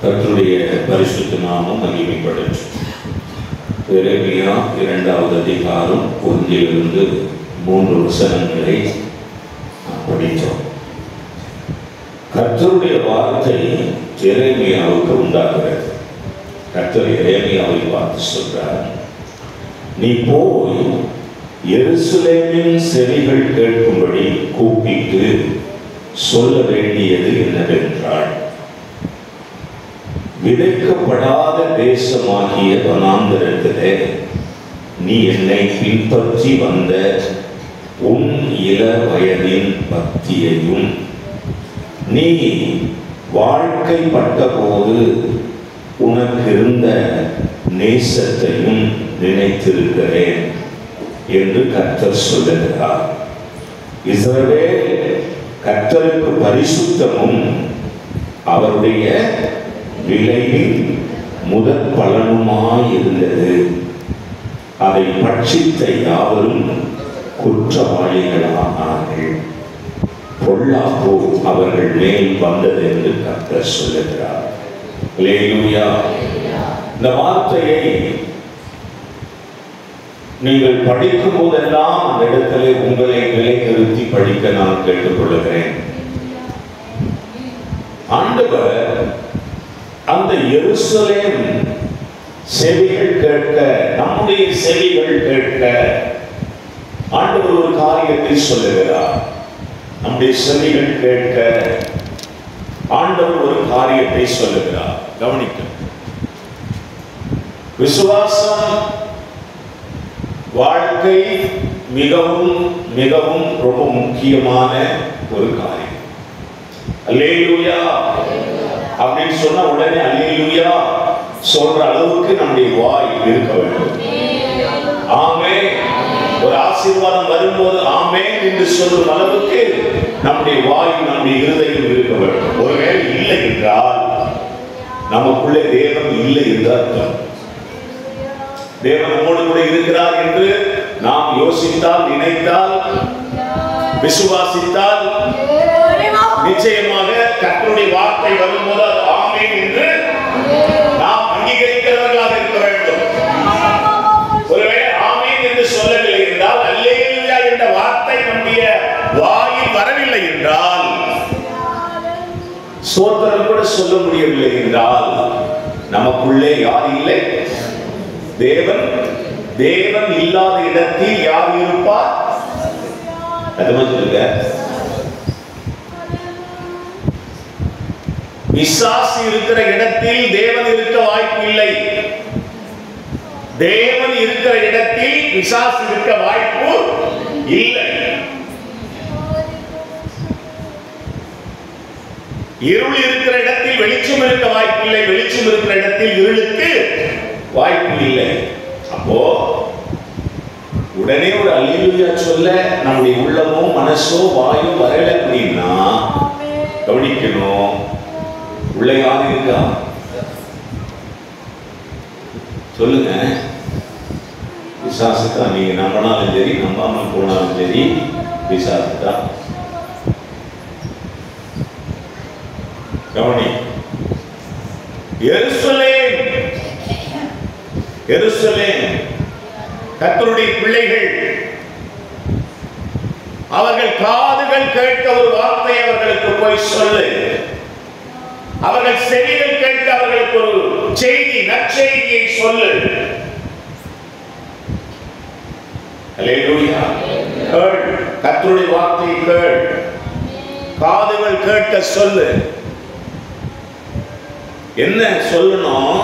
கர்த்தருடைய பரிசுத்த நாமம் மகிமைப்படட்டும். எரேமியா 2வது அதிகாரம் 1 3 வசனங்களை படித்தோம். கர்த்தருடைய வார்த்தை எரேமியாவுக்கு உண்டாகிறது. கர்த்தர் எரேமியாவை பார்த்து சொல்றார், நீ போய் எருசலேமின் செவிகள் கேட்கும்படி கூப்பிட்டு சொல்ல வேண்டியது என்னவென்றால், விதைக்கப்படாத தேசமாகிய வனாந்தரத்திலே நீ என்னை பின்பற்றி வந்த உன் இள வயதின் பக்தியையும் நீ வாழ்க்கைப்பட்ட போது உனக்கு இருந்த நேசத்தையும் நினைத்திருக்கிறேன் என்று கர்த்தர் சொல்லுகிறார். இஸ்ரவேல் கர்த்தருக்கு பரிசுத்தமும் அவருடைய விளைவின் முதற் பலனுமாயிருந்தது. அதை பட்சித்த யாவரும் குற்றவாளிகளானார்கள். பொல்லாப்பு அவர்கள் மேல் வந்தது என்று கர்த்தர் சொல்லுகிறார். அல்லேலூயா. இந்த வார்த்தையை நீங்கள் படிக்கும் போதெல்லாம் அந்த இடத்திலே உங்களை நிலைநிறுத்தி படிக்க நான் கேட்டுக்கொள்கிறேன். ஆண்டவர் அந்த எருசலேம் செவிகள் கேட்க, நம்முடைய செவிகள் கேட்க ஆண்டவர் ஒரு காரியத்தை சொல்லுகிறார். நம்முடைய செவிகள் கேட்க ஆண்டவர் ஒரு காரியத்தை சொல்லுகிறார். கவனிக்க. விசுவாசம் வாழ்க்கை மிகவும் மிகவும் ரொம்ப முக்கியமான ஒரு காரியம். அல்லேலூயா அப்படின்னு சொன்னா உடனே அல்லேலூயா சொல்ற அளவுக்கு நம்முடைய வாய் இருக்க வேண்டும். ஆமென். ஒரு ஆசீர்வாதம் வரும்போது ஆமென் என்று சொல்லும் அளவுக்கு நம்முடைய வாய், நம்முடைய இருதயம் இருக்க வேண்டும். ஒருவேளை இல்லை என்றால் நமக்குள்ளே தேவன் இல்லை என்று அர்த்தம். தேவன் நம்மோடு கூட இருக்கிறார் என்று நாம் யோசித்தால், நினைத்தால், விசுவாசித்தால் நிச்சயமாக கர்த்தருடைய வார்த்தை வரும்போது அது ஆமென் என்று நாம் அங்கீகரிக்கிறவர்களாக இருக்க வேண்டும். ஒருவேளை ஆமென் என்று சொல்லவில்லை என்றால், அல்லேலூயா என்ற வார்த்தை நம்முடைய வாயில் வரவில்லை என்றால், ஸ்தோத்திரம் கூட சொல்ல முடியவில்லை என்றால் நமக்குள்ளே யார் இல்லை? தேவன். தேவன் இல்லாத இடத்தில் யார் இருப்பார்? சொல்லுங்க. பிசாசு இருக்கிற இடத்தில் தேவன் இருக்க வாய்ப்பு இல்லை. தேவன் இருக்கிற இடத்தில் பிசாசு இருக்க வாய்ப்பு இல்லை. இருள் இருக்கிற இடத்தில் வெளிச்சம் இருக்க வாய்ப்பு இல்லை. வெளிச்சம் இருக்கிற இடத்தில் இருளுக்கு வாய்ப்பு இல்லை. அப்போ உடனே ஒரு அல்லேலூயா சொல்ல நம்முடைய உள்ளமோ மனசோ வாயோ வரல அப்படின்னா கவனிக்கணும், உள்ள யார் இருக்கா? சொல்லுங்க. பிசாசுக்கா? நீங்க நம்பினாலும் சரி, நம்பாமல் போனாலும் சரி, பிசாசுக்கா? கவனி. எருசலேம், எருசலேம் கர்த்தருடைய பிள்ளைகள், அவர்கள் காதுகள் கேட்க ஒரு வார்த்தை அவர்களுக்கு போய் சொல்லு. அவர்கள் செவிகள் கேட்க அவர்களுக்கு ஒரு செய்தி, நற்செய்தியை சொல்லு. அல்லேலூயா. கேள், கர்த்தருடைய வார்த்தையை கேள். காதுகள் கேட்க சொல்லு. என்ன சொல்லணும்?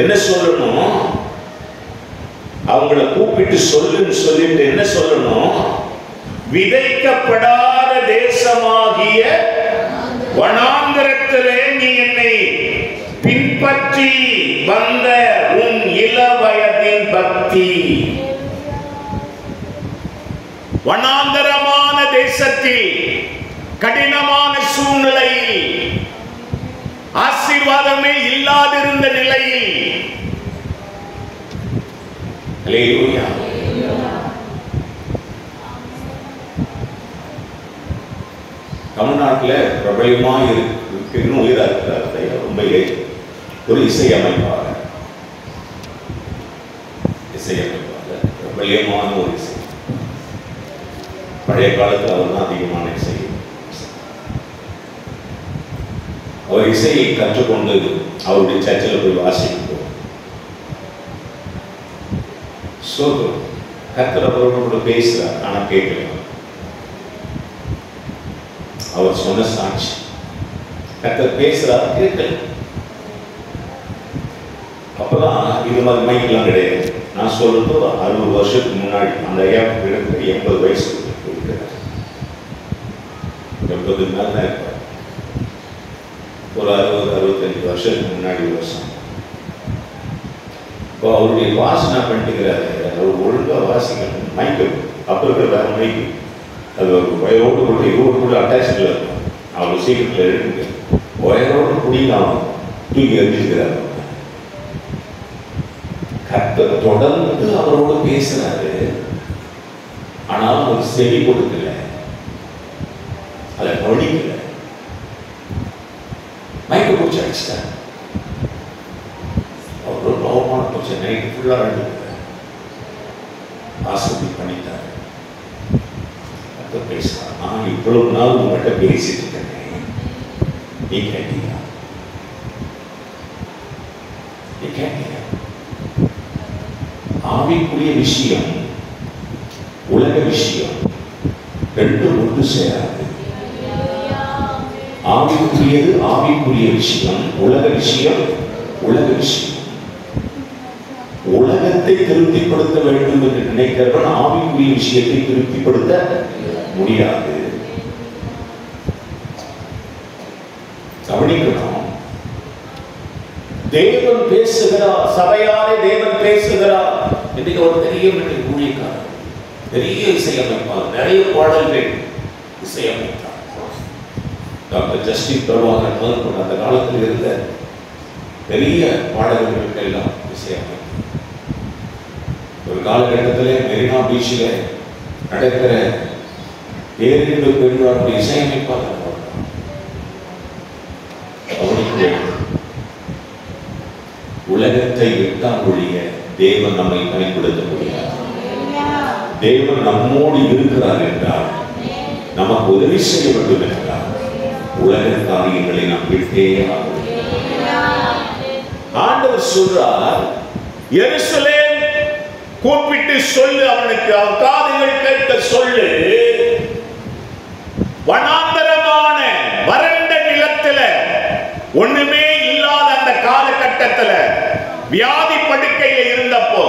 என்ன சொல்லணும்? அவங்களை கூப்பிட்டு சொல்லுன்னு சொல்லிட்டு என்ன சொல்லணும்? விதைக்கப்படாத தேசமாகிய வனாந்தரத்திலே நீ என்னை பின்பற்றி வந்த உன் இள வயதின் பக்தி. வனாந்தரமான தேசத்தில், கடினமான சூழ்நிலையில், ஆசீர்வாதமே இல்லாதிருந்த நிலையில், அல்லேலூயா, தமிழ்நாட்டில் பிரபலமாக இன்னும் உயிராக இருக்கிறார். ரொம்ப ஒரு இசையமைப்பாளர், பிரபலியமான ஒரு இசை. பழைய காலத்தில் அவர் தான் அதிகமான இசை. அவர் இசையை கற்றுக்கொண்டு அவருடைய சர்ச்சில் போய் வாசிக்கும் கர்த்தர் அவரோடு பேசுறார், ஆனா கேட்கல. அவர் சொன்ன சாட்சி, கர்த்தர் பேசுறார், கேட்கல. அப்பதான் இது மாதிரி மைக்கெல்லாம் கிடையாது. நான் சொல்றது 60 வருஷத்துக்கு முன்னாடி. அந்த ஐயா 80 வயசு 80 மேல தான் இருப்பார். ஒரு 60-65 வருஷத்துக்கு முன்னாடி வருஷம். இப்போ அவருடைய வாசனை பண்ணிட்டுக்கிறாரு. அவர் ஒழுங்காக வாசிக்கணும். மைக்கு அப்போ இருக்கிற வேற மைக்கு அது ஒரு ஒயரோடு கூட இவரோடு அட்டாச்சில் இருக்கும். அவர் சீக்கிரத்தில் எடுத்துங்க ஒயரோடு குடிக்கலாம் தூக்கி எரிஞ்சுக்கிறார். கர்த்தர் தொடர்ந்து அவரோடு பேசுறாரு, ஆனாலும் ஒரு செவி கொடுக்கல, அதை நொடிக்கல. மைக்கை பிடிச்சி அடிச்சிட்டார். அவரோட பவமான பிடிச்ச நைட்டு ஃபுல்லாக அழுது ஆசை பண்ணிட்டாரு. பேசுறான், நான் இவ்வளவு நாள் உங்கள்கிட்ட பேசிட்டு இருக்கேன், நீ கேட்டீங்க, நீ கேட்டீங்க. ஆவிக்குரிய விஷயம் உலக விஷயம் ரெண்டும் ஒன்று சேராது. ஆவிக்குரியது ஆவிக்குரிய விஷயம், உலக விஷயம் உலக விஷயம். உலகத்தை திருப்திப்படுத்த வேண்டும் என்று நினைக்கிறவன் ஆவிக்குரிய விஷயத்தை திருப்திப்படுத்த முடியாது. கவனிக்கணும். தேவன் பேசுகிறார், சபையாரே தேவன் பேசுகிறார். இன்னைக்கு ஒரு பெரிய ஊழியக்காரர், பெரிய இசையமைப்பாளர், நிறைய பாடல்கள் இசையமைத்தார். டாக்டர் ஜஸ்டின் பிரபாகர் முதற்கொண்டு அந்த காலத்தில் இருந்த பெரிய பாடல்களுக்கு எல்லாம் இசையமைத்தார். ஒரு காலகட்டத்தில் மெரினா பீச்சில் நடக்கிற பேரின்ப பெருவிழாவுடைய இசையமைப்பாளர். உலகத்தை விட்டால் ஒழிய தேவன் நம்மை பயன்படுத்த முடியாது. தேவன் நம்மோடு இருக்கிறார் என்றால், நமக்கு உதவி செய்ய வேண்டும் என்றால், உலக காரியங்களை நாம் விட்டே ஆண்டவர் சொல்றார், எருசலேம் கூப்பிட்டு சொல்லு, அவனுக்கு அவன் காதுகள் கேட்க சொல்லு, வனாந்தரமான வறண்ட நிலத்துல ஒண்ணுமே இல்லாத அந்த காலகட்டத்துல வியாதி படுக்கையில் இருந்தப்போ,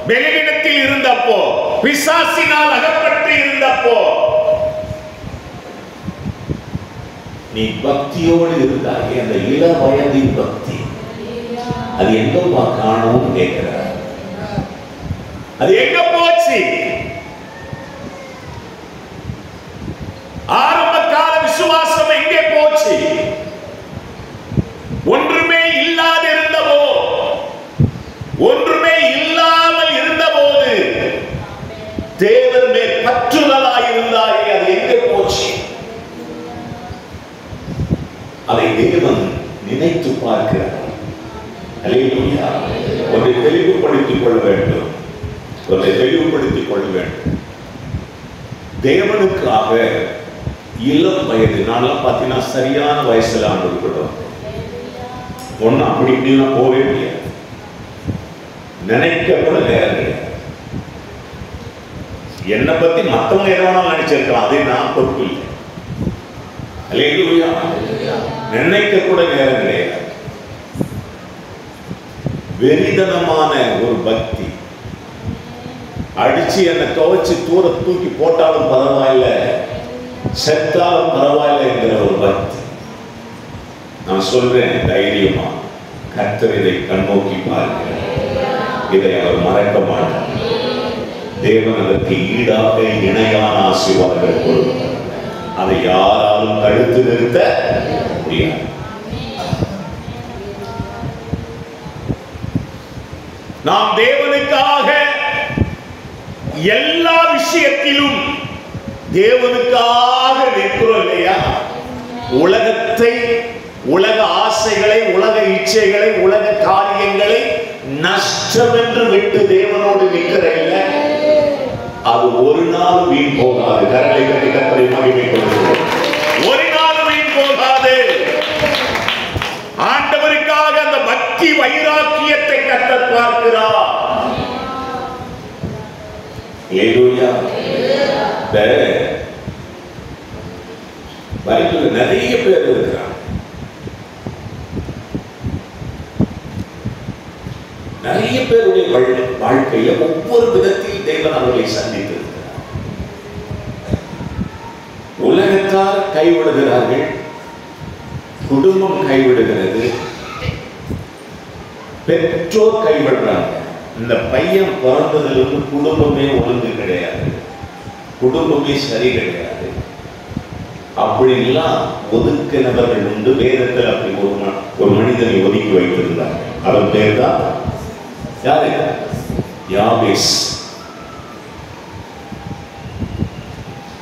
பெலவீனத்தில் இருந்தப்போ, பிசாசினால் அகப்பட்டு இருந்தப்போ நீ பக்தியோடு இருந்தாயே, அந்த இள வயதின் பக்தி அது எங்கப்பா காணும் கேட்கிறார். அது எங்க போச்சு? ஆரம்ப கால விசுவாசம் எங்கே போச்சு? ஒன்றுமே இல்லாத இருந்தபோ, ஒன்றுமே இல்லாமல் இருந்தபோது தேவன் மேல் பற்றுதலாய் இருந்தாயே, அது எங்கே போச்சு? அதை தேவன் நினைத்து பார்க்கிறார். அல்லேலூயா. ஒன்றை தெளிவுபடுத்திக் கொள்ள வேண்டும், ஒன்றை தெளிவுபடுத்திக் கொள்ள வேண்டும். தேவனுக்காக இளம் வயது, நான்லாம் பார்த்தீங்கன்னா சரியான வயசுல ஆண்டுகிறோம். ஒன்னும் அப்படி இப்படிலாம் போவே முடியாது, நினைக்க கூட நேரம் கிடையாது. என்னை பத்தி மற்றவங்க எதனாலும் நினைச்சிருக்கலாம், அதே நான் பொறுப்பு இல்லை. அல்லேலூயா. நினைக்க கூட நேரம் கிடையாது. வெறிதனமான ஒரு பக்தி, அடிச்சு என்னை துவைச்சு தூர தூக்கி போட்டாலும் பரவாயில்ல, செத்தாலும் பரவாயில்ல என்கிற ஒரு பக்தி. நான் சொல்றேன் தைரியமா, கர்த்தர் இதை கண்ணோக்கி பார்க்கிறார். இதை அவர் மறக்க மாட்டார். தேவன் அதற்கு ஈடாக இணையான ஆசீர்வாதங்கள் கொடுப்பார். அதை யாராலும் தடுத்து நிறுத்த முடியாது. நாம் தேவனுக்காக எல்லா விஷயத்திலும் தேவனுக்காக நிற்கிறோம் இல்லையா? உலகத்தை, உலக ஆசைகளை, உலக இச்சைகளை, உலக காரியங்களை நஷ்டம் என்று விட்டு தேவனோடு நிற்கிற இல்லை, அது ஒரு நாள் வீண் போகாது. கரங்களை கட்டி கர்த்தரை மகிமைப்படுத்துவோம். ஒரு நாள் வீண் போகாது. ஆண்டவருக்காக அந்த பக்தி வைராக்கியத்தை கர்த்தர் பார்க்கிறார். ஹல்லேலூயா. பைபிள்ல நிறைய பேர் இருக்கிறாங்க. நிறைய பேருடைய வாழ்க்கையில ஒவ்வொரு விதத்தில் தேவன் அவர்களை சந்தித்திருக்கிறார். உலகத்தார் கைவிடுகிறார்கள், குடும்பம் கைவிடுகிறது, பெற்றோர் கைவிடுறாங்க. இந்த பையன் பிறந்ததிலிருந்து குடும்பமே ஒழுங்கு கிடையாது, குடும்பமே சரி கிடையாது. அப்படிலாம் ஒதுக்கினவர்கள் உண்டு. வேதத்தில் அப்படி ஒரு மனிதனை ஒதுக்கி வைத்திருந்தாங்க. அவன் பேர் தான் யாரு? யாபேஸ்.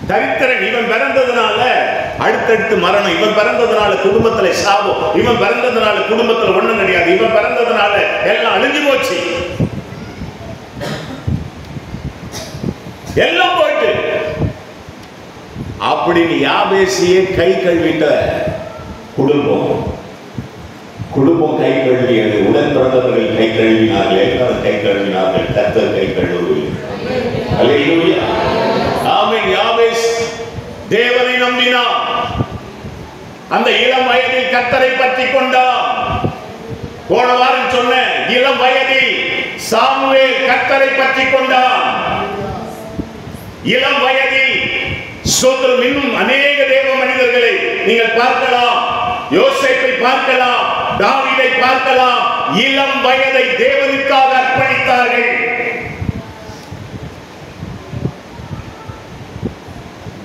தரித்திரன். இவன் பிறந்ததுனால அடுத்தடுத்து மரணம், இவன் பிறந்ததுனால குடும்பத்துல சாபம், இவன் பிறந்ததுனால குடும்பத்துல ஒண்ணும் கிடையாது, இவன் பிறந்ததுனால எல்லாம் அழிஞ்சு போச்சு, எல்லாம் போயிட்டு அப்படின்னு யாபேசியே கை கழுவிட்ட குடும்பம். குடும்பம் கை கழுவியது. உடன் பிறந்தவர்கள் கை கழுவினார்கள், எல்லாரும் கை கழுவினார்கள், கர்த்தர் கை கழுவவில்லை. அல்லேலூயா. ஆமென். யாபேஸ் தேவனை நம்பினான். அந்த இளம் வயதில் கர்த்தரை பற்றி கொண்டான். போன வாரம் சொன்ன இளம் வயதில் சாமுவேல் கர்த்தரை பற்றி கொண்டான். இளம் வயதில் சோதரம் இன்னும் அநேக தேவ மனிதர்களை நீங்கள் பார்க்கலாம். யோசேப்பை பார்க்கலாம், தாவீதை பார்க்கலாம். இளம் வயதை தேவனுக்காக அர்ப்பணித்தார்கள்.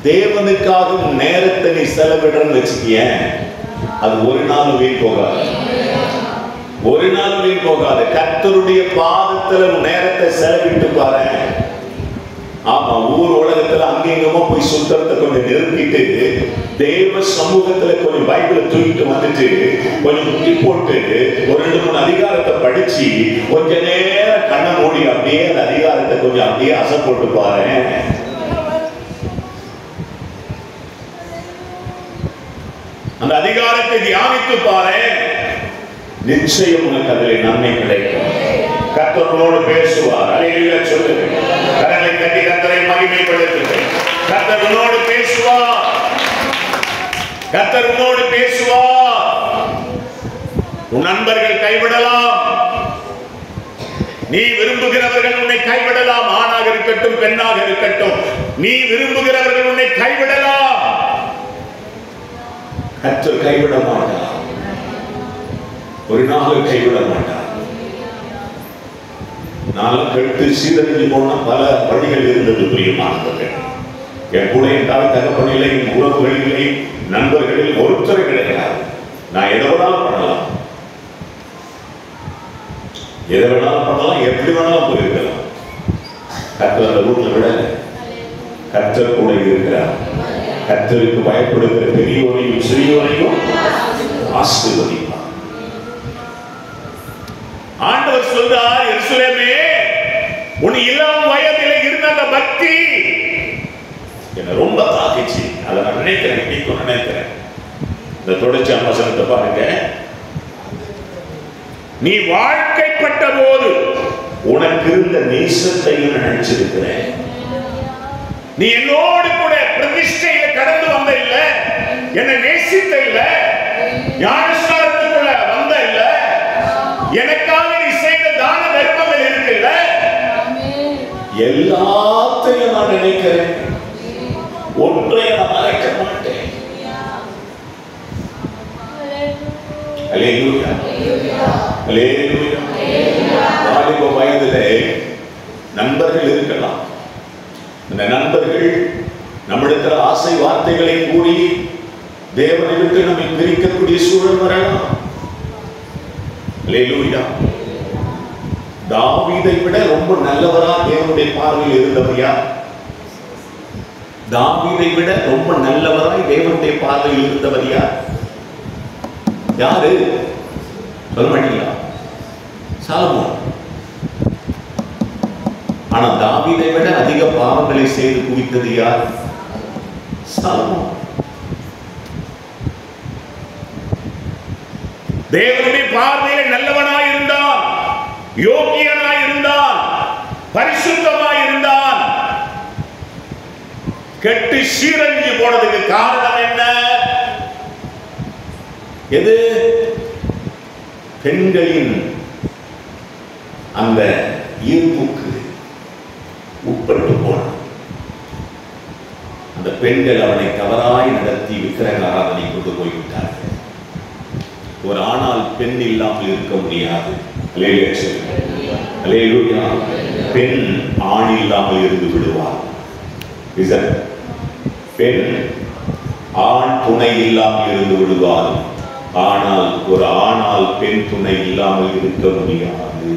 தேவனுக்காக நேரத்தை நீ செலவிடுறன்னு வச்சுக்கிய, அது ஒரு நாள் வீண் போகாது, ஒரு நாள் வீண் போகாது. கர்த்தருடைய பாதத்துல நேரத்தை செலவிட்டு பாரு. ஆமா, ஊர் உலகத்துல அங்கெங்கமா போய் சுத்தத்தை கொஞ்சம் நிறுத்திட்டு தேவ சமூகத்துல கொஞ்சம் பைபிளை தூக்கிட்டு வந்துட்டு கொஞ்சம் முட்டி போட்டு ஒரு 2-3 அதிகாரத்தை படிச்சு கொஞ்ச நேரம் கண்ணை மூடி அப்படியே அந்த அதிகாரத்தை கொஞ்சம் அப்படியே அசை போட்டு பாரு. அந்த அதிகாரத்தை தியானித்து பாரு. நிச்சயம் உனக்கு அதில் நன்மை கிடைக்கும். கர்த்தரோடு பேசுவார். அல்லேலூயா சொல்லுங்க. கரங்களை தட்டி கர்த்தரை மகிமைப்படுத்துங்க. கர்த்தரோடு பேசுவார். கர்த்தரோடு பேசுவார். உன் நண்பர்கள் கைவிடலாம், நீ விரும்புகிறவர்கள் உன்னை கைவிடலாம். ஆணாக இருக்கட்டும், பெண்ணாக இருக்கட்டும், நீ விரும்புகிறவர்கள் உன்னை கைவிடலாம். கர்த்தர் கைவிட மாட்டார், ஒரு நாள் கைவிட மாட்டார். நானும் கெட்டு சீரழிஞ்சு போன பல வழிகள் இருந்தது பிரியமானவர்கள். என் கூட என் தாய் தகப்பனில்லை, என் உறவுகள் இல்லை, நண்பர்களில் ஒருத்தரை கிடையாது. நான் எதை வேணாலும் பண்ணலாம், எதை வேணாலும் பண்ணலாம், எப்படி வேணாலும் போயிருக்கலாம். கர்த்தர் அந்த ரூட்ல விட கர்த்தர் கூட இருக்கிறார். கர்த்தருக்கு பயப்படுகிற பெரியோரையும் சிறியோரையும் ஆசீர்வதிப்பார். ஆண்டவர் சொல்றார், எருசலேமே, உன் இளம் வயதில் இருந்த அந்த பக்தி என்ன ரொம்ப தாக்கிச்சு. அதை நான் நினைக்கிறேன். இந்த தொடர்ச்சி வசனத்தை பாருங்க. நீ வாழ்க்கைப்பட்ட போது உனக்கு இருந்த நேசத்தையும் நினைச்சிருக்கிறேன். நீ என்னோடு கூட பிரதிஷ்டையில கடந்து வந்த இல்ல, என்னை நேசித்த இல்ல, ஞானஸ்நானத்துக்குள்ள வந்த இல்ல, எனக்காக நீ செய்த தான தர்மங்கள் இருக்குல்ல, எல்லாத்தையும் நான் நினைக்கிறேன், ஒன்றை நான் மறைக்க மாட்டேன். அல்லேலூயா, அல்லேலூயா. வாலிப வயதிலே நண்பர்கள் இருக்கலாம். அந்த நண்பர்கள் நம்மிடத்தில் ஆசை வார்த்தைகளை கூறி தேவனை விட்டு நம்மை பிரிக்கக்கூடிய சூழல் வரலாம். அல்லேலூயா. தாவீதை விட ரொம்ப நல்லவரா தேவனுடைய பார்வையில் இருந்தவர் யார்? தாவீதை விட ரொம்ப நல்லவராய் தேவனுடைய பார்வையில் இருந்தவர் யார்? யாரு சொல்ல மாட்டீங்களா? சாலமோன். ஆனா தாவீதை விட அதிக பாவங்களை செய்து குவித்தது யார்? சாலமோன். தேவனுடைய பார்வையில் நல்லவனாய் இருந்தான், யோகியனாய் இருந்தான், பரிசுத்தமாய் இருந்தான். கெட்டு சீரழிஞ்சு போனதுக்கு காரணம் என்ன? எது? பெண்களின் அந்த ஈர்ப்புக்கு உட்பட்டு போனான். அந்த பெண்கள் அவனை தவறாய் நடத்தி விக்கிரக ஆராதனை கொண்டு போய்விட்டார்கள். ஒரு ஆணால் பெண் இல்லாமல் இருக்க முடியாது. பெண் ஆண் இல்லாமல் இருந்து விடுவார். பெண் ஆண் துணை இல்லாமல் இருந்து விடுவார். ஆனால் ஒரு ஆணால் பெண் துணை இல்லாமல் இருக்க முடியாது.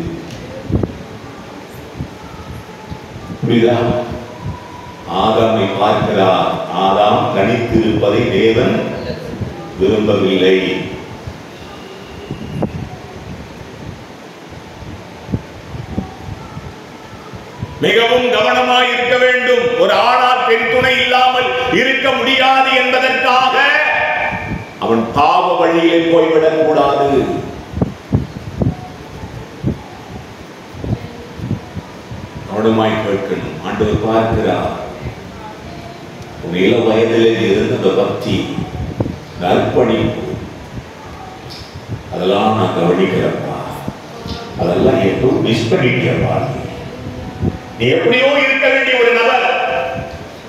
புரியுதா? ஆதாமை பார்க்கிறார். ஆதாம் தனித்திருப்பதை தேவன் விரும்பவில்லை. மிகவும் கவனமாய் இருக்க வேண்டும். ஒரு ஆணால் பெண் துணை இல்லாமல் இருக்க முடியாது என்பதற்காக அவன் பாவ வழியிலே போய்விடக் கூடாது. கவனமாய் கேட்கணும். ஆண்டவர் பார்க்கிறார். உன் இள வயதிலே இருந்த பக்தி, அர்ப்பணிப்பு, அதெல்லாம் நான் கவனிக்கிறப்பா. அதெல்லாம் எப்பவும் மிஸ் பண்ணிட்டியப்பா. நீ எப்படியோ இருக்க வேண்டிய ஒரு நபர்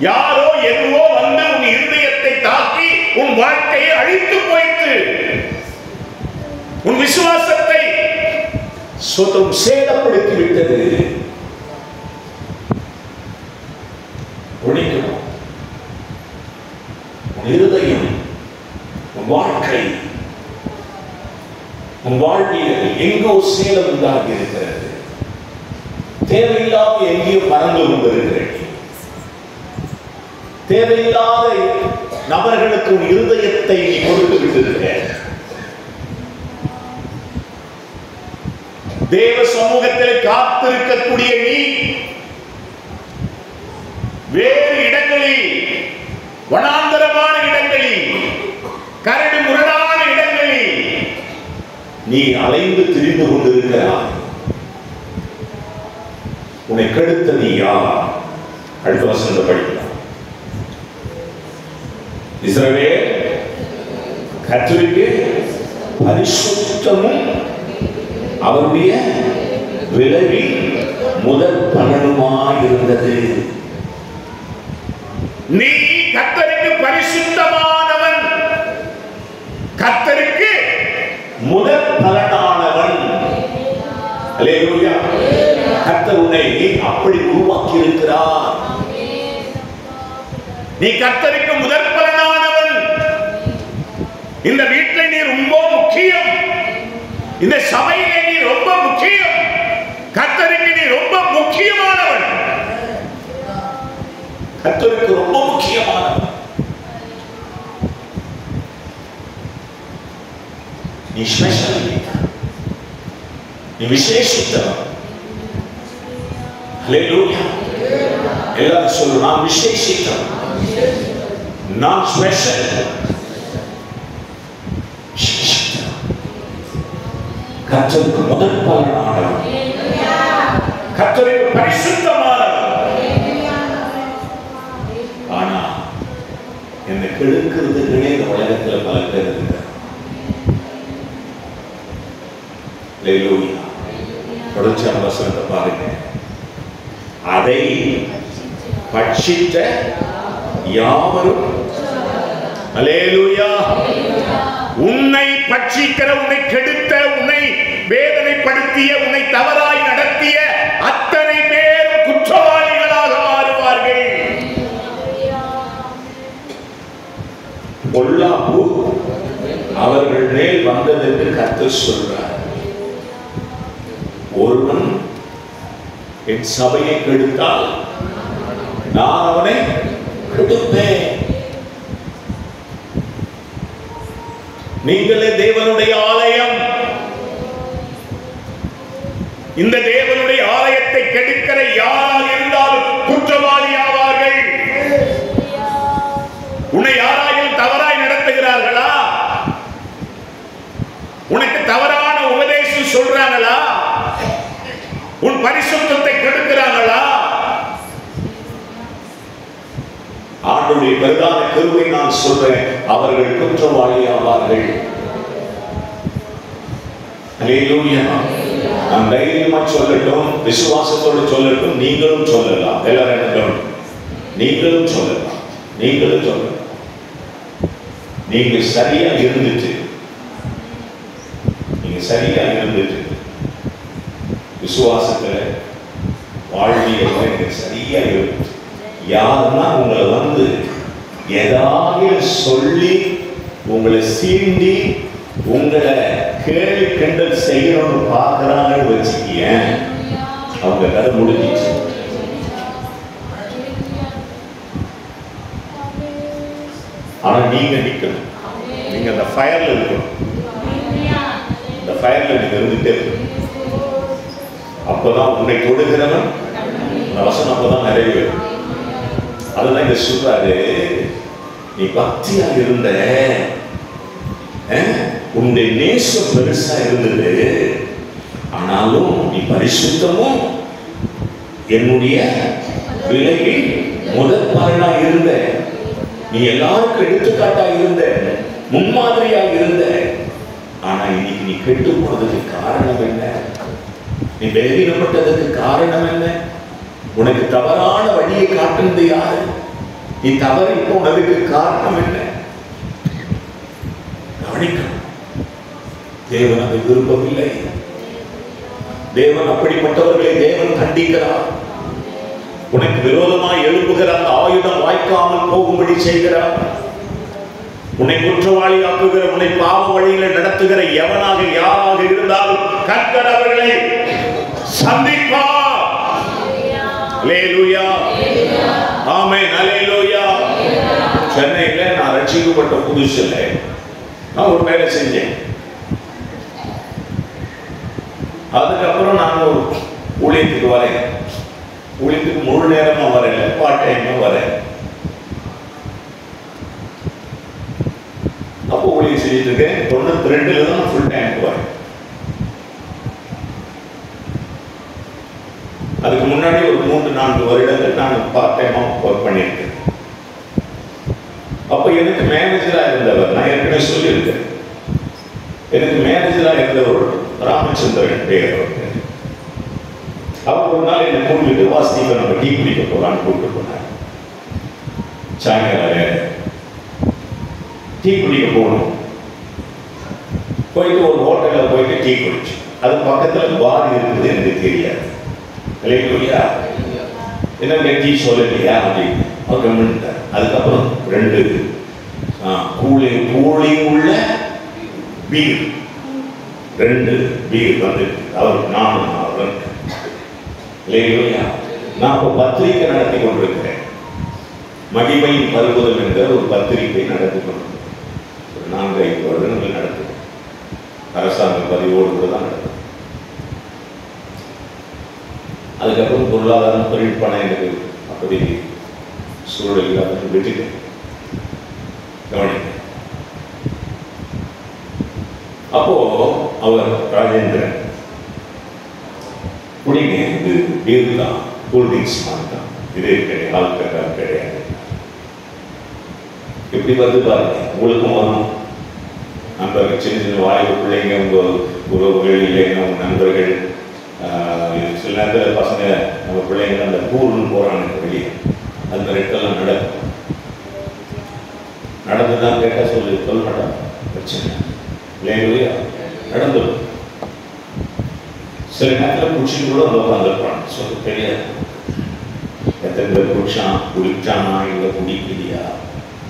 யாரோ எதுவோ வந்து உன் இருதயத்தை தாக்கி உன் வாழ்க்கையை அழித்து போயிட்டு உன் விசுவாசத்தை சேதப்படுத்தி விட்டது. ஒழிக்கணும். உன் இருதயம், உன் வாழ்க்கை, உன் வாழ்வியல் எங்கோ சேதம் உண்டாகி இருக்கிறது. தேவையில்லாத எங்கேயோ பறந்து கொண்டிருக்கிறேன். தேவையில்லாத நபர்களுக்கு உன் இருதயத்தை நீ கொடுத்து விட்டிருக்க. தேவ சமூகத்தில் காத்திருக்கக்கூடிய நீ வேறு இடங்களில், வனாந்தரமான இடங்களில், கரடு முரடான இடங்களில் நீ அலைந்து திரிந்து கொண்டிருக்கிறாய். உன்னை கெடுத்தது யார்? அடுத்த வசனத்தை படிக்கலாம். இஸ்ரவேல் கர்த்தருக்கு பரிசுத்தமும் அவருடைய விளைவில் முதல் பலனுமாய் இருந்தது. நீ கர்த்தருக்கு பரிசுத்தமானவன், கர்த்தருக்கு முதல் பலனானவன். அல்லேலூயா. கர்த்தர் உன்னை அப்படி உருவாக்கி இருக்கிறார். நீ கர்த்தருக்கு முதற் பலனானவன். இந்த வீட்டில் நீ ரொம்ப முக்கியம். இந்த சபையிலே நீ ரொம்ப முக்கியம். கர்த்தருக்கு நீ ரொம்ப முக்கியமானவன். கர்த்தருக்கு ரொம்ப முக்கியமானவன். நீ ஸ்பெஷல், நீ விசேஷித்தவன். அல்லேலூயா. எல்லாரும் சொல்லு, நான் விசேஷித்தவன், நான் ஸ்பெஷல். கர்த்தருக்கு முதல் பலனானவன், கர்த்தருக்கு பரிசுத்தமானவன். ஆனா என்னை கெடுக்கிறதுக்குனே இந்த உலகத்துல பல பேர் இருக்கிறார். அல்லேலூயா. தொடர்ச்சியான வசனத்தை பாருங்க. அதை பட்சித்த யாவரும், அல்லேலூயா, உன்னை பட்சிக்கிற, உன்னை கெடுத்த, உன்னை வேதனைப்படுத்திய, உன்னை தவறாய் நடத்திய அத்தனை பேரும் குற்றவாளிகளாக மாறுவார்கள். பொல்லாப்பு அவர்கள் மேல் வந்ததென்று கர்த்தர் சொல்றார். ஒருவன் என் சபையை கெடுத்தால் நான் அவனை கெடுப்பேன். நீங்களே தேவனுடைய ஆலயம். இந்த தேவனுடைய ஆலயத்தை கெடுக்கிற யாரால் இருந்தாலும் குற்றவாளி ஆவார்கள். உன்னை யாராயும் தவறாய் நடத்துகிறார்களா? உனக்கு தவறான உபதேசம் சொல்றாங்களா? உன் பரிசுத்தத்தை கெடுக்கிறாங்களா? ஆண்டுடைய பிரதான கருவை நான் சொல்றேன், அவர்கள் குற்றவாளி ஆவார்கள். அல்லேலூயா. நான் தைரியமா சொல்லட்டும், விசுவாசத்தோடு சொல்லட்டும், நீங்களும் சொல்லலாம். எல்லாரும் நீங்களும் சொல்லலாம், நீங்களும் சொல்லலாம். நீங்க சரியா இருந்துச்சு, நீங்க சரியா இருந்துச்சு, விசுவாசத்துல வாழ்வியல் எனக்கு சரியா இருந்துச்சு. யாருன்னா உங்களை வந்து ஏதாவது சொல்லி உங்களை சீண்டி உங்களை கேள்வி கிண்டல் செய்யணும்னு பார்க்கிறாங்கன்னு வச்சுக்கிய, அவங்க கதை முடிஞ்சிச்சு. ஆனா நீங்க நிக்கணும், நீங்க அந்த ஃபயர்ல இருக்கணும். இந்த ஃபயர்ல நீங்க இருந்துட்டே இருக்கணும். அப்பதான் உன்னை தொடுகிறவன் அந்த வசனம் அப்பதான் நிறைவேறும். அதுதான் இங்க சொல்றாரு, நீ பக்தியா இருந்த, உன்னுடைய நேசம் பெருசா இருந்தது, ஆனாலும் நீ பரிசுத்தமும் என்னுடைய விலையில் முதல் பலனா இருந்த, நீ எல்லாருக்கும் எடுத்துக்காட்டா இருந்த, முன்மாதிரியா இருந்த. ஆனா இன்னைக்கு நீ கெட்டு போனதுக்கு காரணம் என்ன? நீ பலவீனப்பட்டதுக்கு காரணம் என்ன? உனக்கு தவறான வழியை காட்டுறது யாரு? நீ தவறி போனதுக்கு காரணம் என்ன? கவனிக்கணும். தேவன் அதை விரும்பவில்லை. தேவன் அப்படிப்பட்டவர்களை தேவன் கண்டிக்கிறார். உனக்கு விரோதமாய் எழுப்புகிற அந்த ஆயுதம் வாய்க்காமல் போகும்படி செய்கிறார். உன்னை குற்றவாளி ஆக்குகிற, உன்னை பாவ வழியில நடத்துகிற எவனாக யாராக இருந்தாலும் கர்த்தர் அவர்களை சந்திப்பார். அல்லேலூயா, ஆமென், அல்லேலூயா. சென்னையில நான் ரட்சிக்கப்பட்ட புதுசுல நான் ஒரு வேலை செஞ்சேன். அதுக்கப்புறம் நான் ஒரு ஊழியத்துக்கு வரேன். ஊழியத்துக்கு முழு நேரமா வரல, பார்ட் டைமா வரேன். அப்போ ஊழியம் செஞ்சுட்டு இருக்கேன். 92ல தான் ஃபுல் டைம் வரேன். அதுக்கு முன்னாடி ஒரு 3-4 வருடங்கள் நான் பார்ட் டைமா ஒர்க் பண்ணியிருக்கேன். அப்போ எனக்கு மேனேஜரா இருந்தவர், நான் ஏற்கனவே சொல்லியிருக்கேன், எனக்கு மேனேஜரா இருந்தவர் ராமச்சந்திரன் பேர். அவர் ஒரு நாள் என்னை கூட்டிட்டு, வாஸ்தீப நம்ம டீ குடிக்க போறான்னு கூப்பிட்டு போனார். சாயங்காலம் டீ குடிக்க போகணும். போயிட்டு ஒரு ஹோட்டலில் போயிட்டு டீ குடிச்சு, அது பக்கத்தில் பார் இருக்குது எனக்கு தெரியாது. அல்லேலூயா. என்ன டீ சொல்லலையா அப்படின்னு அவர் கவனிட்டார். அதுக்கப்புறம் 2 கூலிங் உள்ள பீர், 2 பீர் வந்து அவர் நானும் அவர். அல்லேலூயா. நான் இப்போ பத்திரிகை நடத்தி கொண்டிருக்கிறேன். மகிமையின் பருவதம் என்ற ஒரு பத்திரிகை நடத்தி கொண்டிருக்கிறேன். ஒரு 4-5 வருடங்கள் நடத்துகிறேன். அரசாங்க பதிவோடு கூட தான் நடத்துகிறேன். அதுக்கப்புறம் பொருளாதாரம், தொழில் பணம் எனக்கு அப்படி சூழலில் அதை விட்டுட்டேன். கவனிக்க. அப்போ அவர் ராஜேந்திரன், குடிங்க, இது பீர் தான், கூல்ட்ரிங்க்ஸ் தான், இதே கிடையாது, ஆல்கஹால் கிடையாது. எப்படி வந்து பாருங்க, உங்களுக்கும் வரும். நண்பர்கள், சின்ன சின்ன வாய்ப்பு பிள்ளைங்க, உங்கள் உறவுகள் இல்லைன்னா உங்கள் நண்பர்கள், சில நேரத்தில் பசங்க நம்ம பிள்ளைங்க அந்த டூர்னு போகிறாங்க வெளியே, அந்த ரெட்டெல்லாம் நடந்துதான் கேட்டால் சொல்ல மாட்டான், பிரச்சனை இல்லையா, நடந்துடும். சில நேரத்தில் குடிச்சிட்டு கூட அந்த உட்காந்துருப்பான், சொல்ல தெரியாது. எத்தனை பேர் குடிச்சானா இல்லை குடிக்கலையா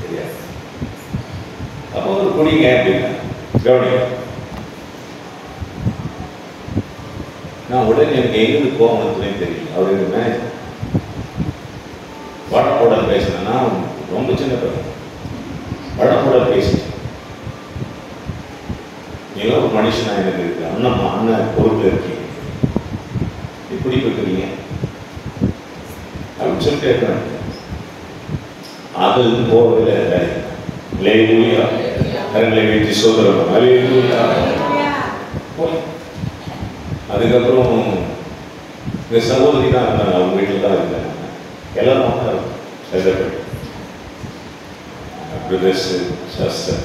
தெரியாது. அப்போ ஒரு குடிங்க அப்படின்னா கவனிங்க. நான் உடனே எனக்கு எங்கிருந்து கோவம் தெரியல. அவர் மேனேஜர் வடப்போட பேசினேன்னா ரொம்ப சின்ன பையன், படப்பட பேசிட்டு, நீங்களும் ஒரு மனுஷனா எனக்கு இருக்கு, அண்ணன் பொறுப்பு இருக்கீங்க, இப்படி இருக்கிறீங்க அப்படின்னு சொல்லிட்டு இருக்கிறாங்க. அது போவதில்லை. அல்லேலூயா. கரங்களை வீட்டி சோதரம். அல்லேலூயா. அதுக்கப்புறம் இந்த சகோதரி தான் இருந்தாங்க, அவங்க வீட்டில் தான் இருந்தாங்க. எல்லாரும் தான் இருக்கும். பிரதர்ஸ், சிஸ்டர்,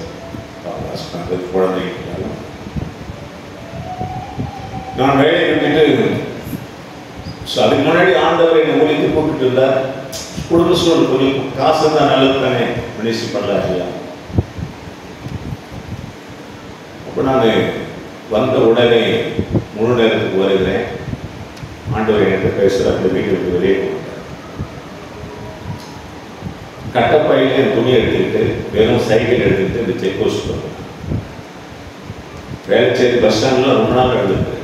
ஹஸ்பண்ட், குழந்தைங்க. நான் வேலையை விட்டுட்டு அதுக்கு முன்னாடி ஆண்டவர் என்னை ஊழியத்தை கூப்பிட்டு இருந்தார். குடும்ப சூழல் கொஞ்சம் காசு தான் நல்லது தானே மனுஷி பண்ணலாம் இல்லையா. அப்போ நான் வந்த உடனே முழு நேரத்துக்கு வருகிறேன். ஆண்டவர் என்கிட்ட பேசுகிற அந்த வீட்டுக்கு வெளியே போட்டார். கட்டப்பையில என் துணி எடுத்துக்கிட்டு வெறும் சைக்கிள் எடுத்துக்கிட்டு இந்த செக் போஸ்ட் போகிறேன். வேளச்சேரி பஸ் ஸ்டாண்டில் ரொம்ப நாள் எடுத்துருக்கு.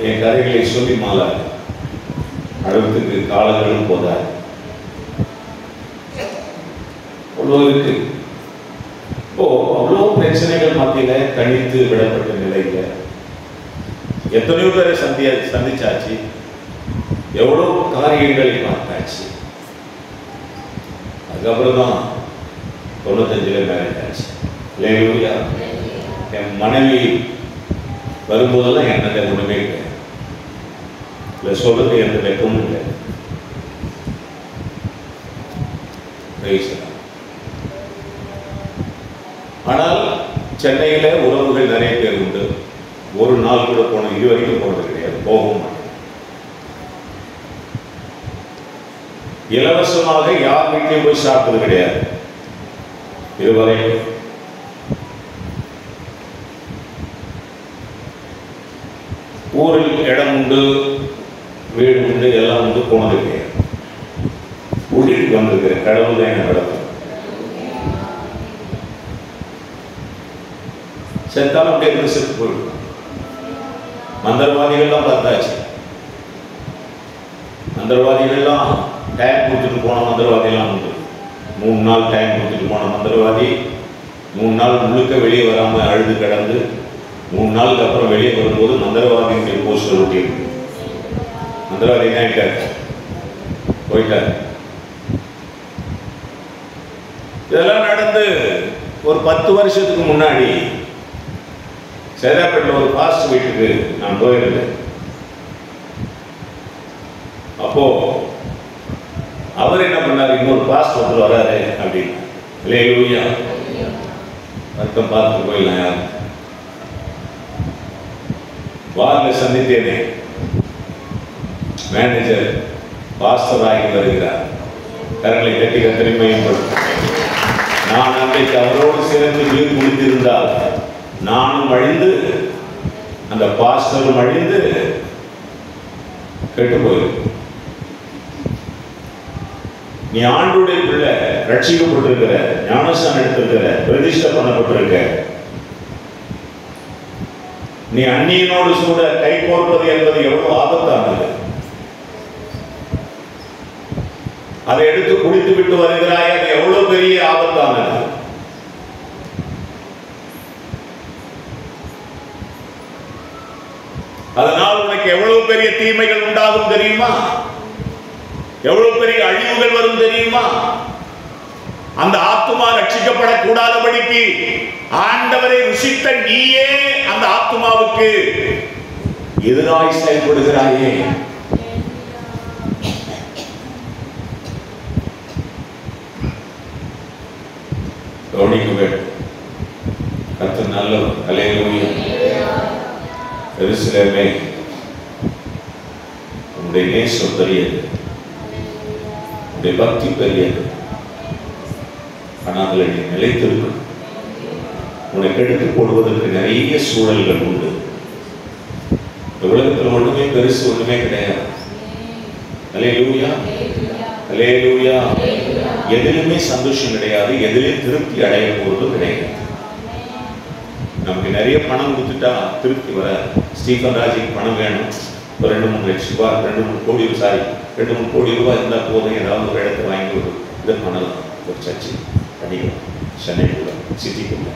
என் கதைகளை சொல்லி மாலை அளவுக்கு காலங்களும் போதாது. அவ்வளோ இருக்கு. இப்போ அவ்வளோ பிரச்சனைகள் மத்தியில தனித்து விடப்பட்ட நிலையில எத்தனையோ பேரை சந்திச்சாச்சு, எவ்வளோ காரியங்களை பார்த்தாச்சு. அதுக்கப்புறம் தான் 95 மேரேஜ் ஆச்சு. அல்லேலூயா. என் மனைவி வரும்போதெல்லாம் என்ன ஒண்ணுமே இல்லை, இல்லை சொல்றது எந்த வெக்கமும் இல்லை. ஆனால் சென்னையில உறவுகள் நிறைய பேர் உண்டு. ஒரு நாள் கூட போனது இது வரைக்கும் போனது கிடையாது, போகவும் மாட்டேன். இலவசமாக யார் வீட்டையும் போய் சாப்பிட்டது கிடையாது இதுவரை. ஊரில் இடம் உண்டு, வீடு உண்டு, எல்லாம் உண்டு, போனது கிடையாது. ஊழியருக்கு வந்திருக்கிறேன். கடவுள் தான் என்ன நடக்கும். செத்தாலும் அப்படியே செத்து போயிடும். மந்திரவாதிகள்லாம் பார்த்தாச்சு. மந்திரவாதிகள்லாம் டைம் கொடுத்துட்டு போன மந்திரவாதிகள்லாம் உண்டு. 3 நாள் டைம் கொடுத்துட்டு போன மந்திரவாதி 3 நாள் முழுக்க வெளியே வராமல் அழுது கிடந்து 3 நாளுக்கு அப்புறம் வெளியே வரும்போது மந்திரவாதிகளுடைய போஸ்டர் ஒட்டி இருக்கு. மந்திரவாதி என்ன போயிட்டார். இதெல்லாம் நடந்து ஒரு 10 வருஷத்துக்கு முன்னாடி சேதாப்பேட்டில் ஒரு பாஸ்ட் வீட்டுக்கு நான் போயிருந்தேன். அப்போ அவர் என்ன பண்ணார், இன்னொரு பாஸ்ட் ஒருத்தர் வராரு அப்படின்னு. அல்லேலூயா. வருத்தம் பார்த்துட்டு போயிடலாம். யார் வாரில் சந்தித்தேனே, மேனேஜர் பாஸ்டர் ஆகி வருகிறார். கரங்களை கட்டி கத்தரி மையப்படும். நான் அன்றைக்கு அவரோடு சேர்ந்து வீடு முடித்திருந்தால் நானும் அழிந்து அந்த பாஸ்டரும் அழிந்து கெட்டு போயிரு. நீ ஆண்டுடைய பிள்ளை, ரட்சிக்கப்பட்டிருக்கிற, ஞானஸ்தானம் எடுத்திருக்கிற, பிரதிஷ்டை பண்ணப்பட்டிருக்க, நீ அந்நியனோடு கூட கை கோர்ப்பது என்பது எவ்வளவு ஆபத்தானது. அதை எடுத்து குடித்து விட்டு வருகிறாய், அது எவ்வளவு பெரிய ஆபத்தானது. அதனால் உனக்கு எவ்வளவு பெரிய தீமைகள் உண்டாகும் தெரியுமா? எவ்வளவு பெரிய அழிவுகள் வரும் தெரியுமா? அந்த ஆத்துமா ரட்சிக்கப்படக்கூடாதபடிக்கு ஆண்டவரை ருசித்த நீயே அந்த ஆத்துமாவுக்கு எதிராய் செயல்படுகிறாயே. கவனிக்க வேண்டும். கர்த்தர் நல்லவர். அல்லேலூயா. எருசலேமே, உன்னுடைய நேசம் பெரியது, உன்னுடைய பக்தி பெரியது. ஆனால் அதில் நீ நிலைத்திருக்கும். உனக்கு எடுத்து போடுவதற்கு நிறைய சூழல்கள் உண்டு. இந்த உலகத்தில் ஒண்ணுமே பெருசு, ஒண்ணுமே கிடையாது. அல்லேலூயா. அல்லேலூயா. எதிலுமே சந்தோஷம் கிடையாது, எதிலும் திருப்தி அடைய போறது கிடையாது. நமக்கு நிறைய பணம் கொடுத்துட்டா திருப்தி வர. ஸ்டீஃபன் ராஜுக்கு பணம் வேணும், ஒரு 2-3 லட்சம் ரூபாய், 2-3 கோடி ரூபாய், 2-3 கோடி ரூபாய் இருந்தால் போதும், ஏதாவது ஒரு இடத்தை வாங்கி ஒரு இதை பண்ணலாம், ஒரு சர்ச்சு பண்ணிக்கலாம். சென்னைக்குள்ள சிட்டிக்குள்ள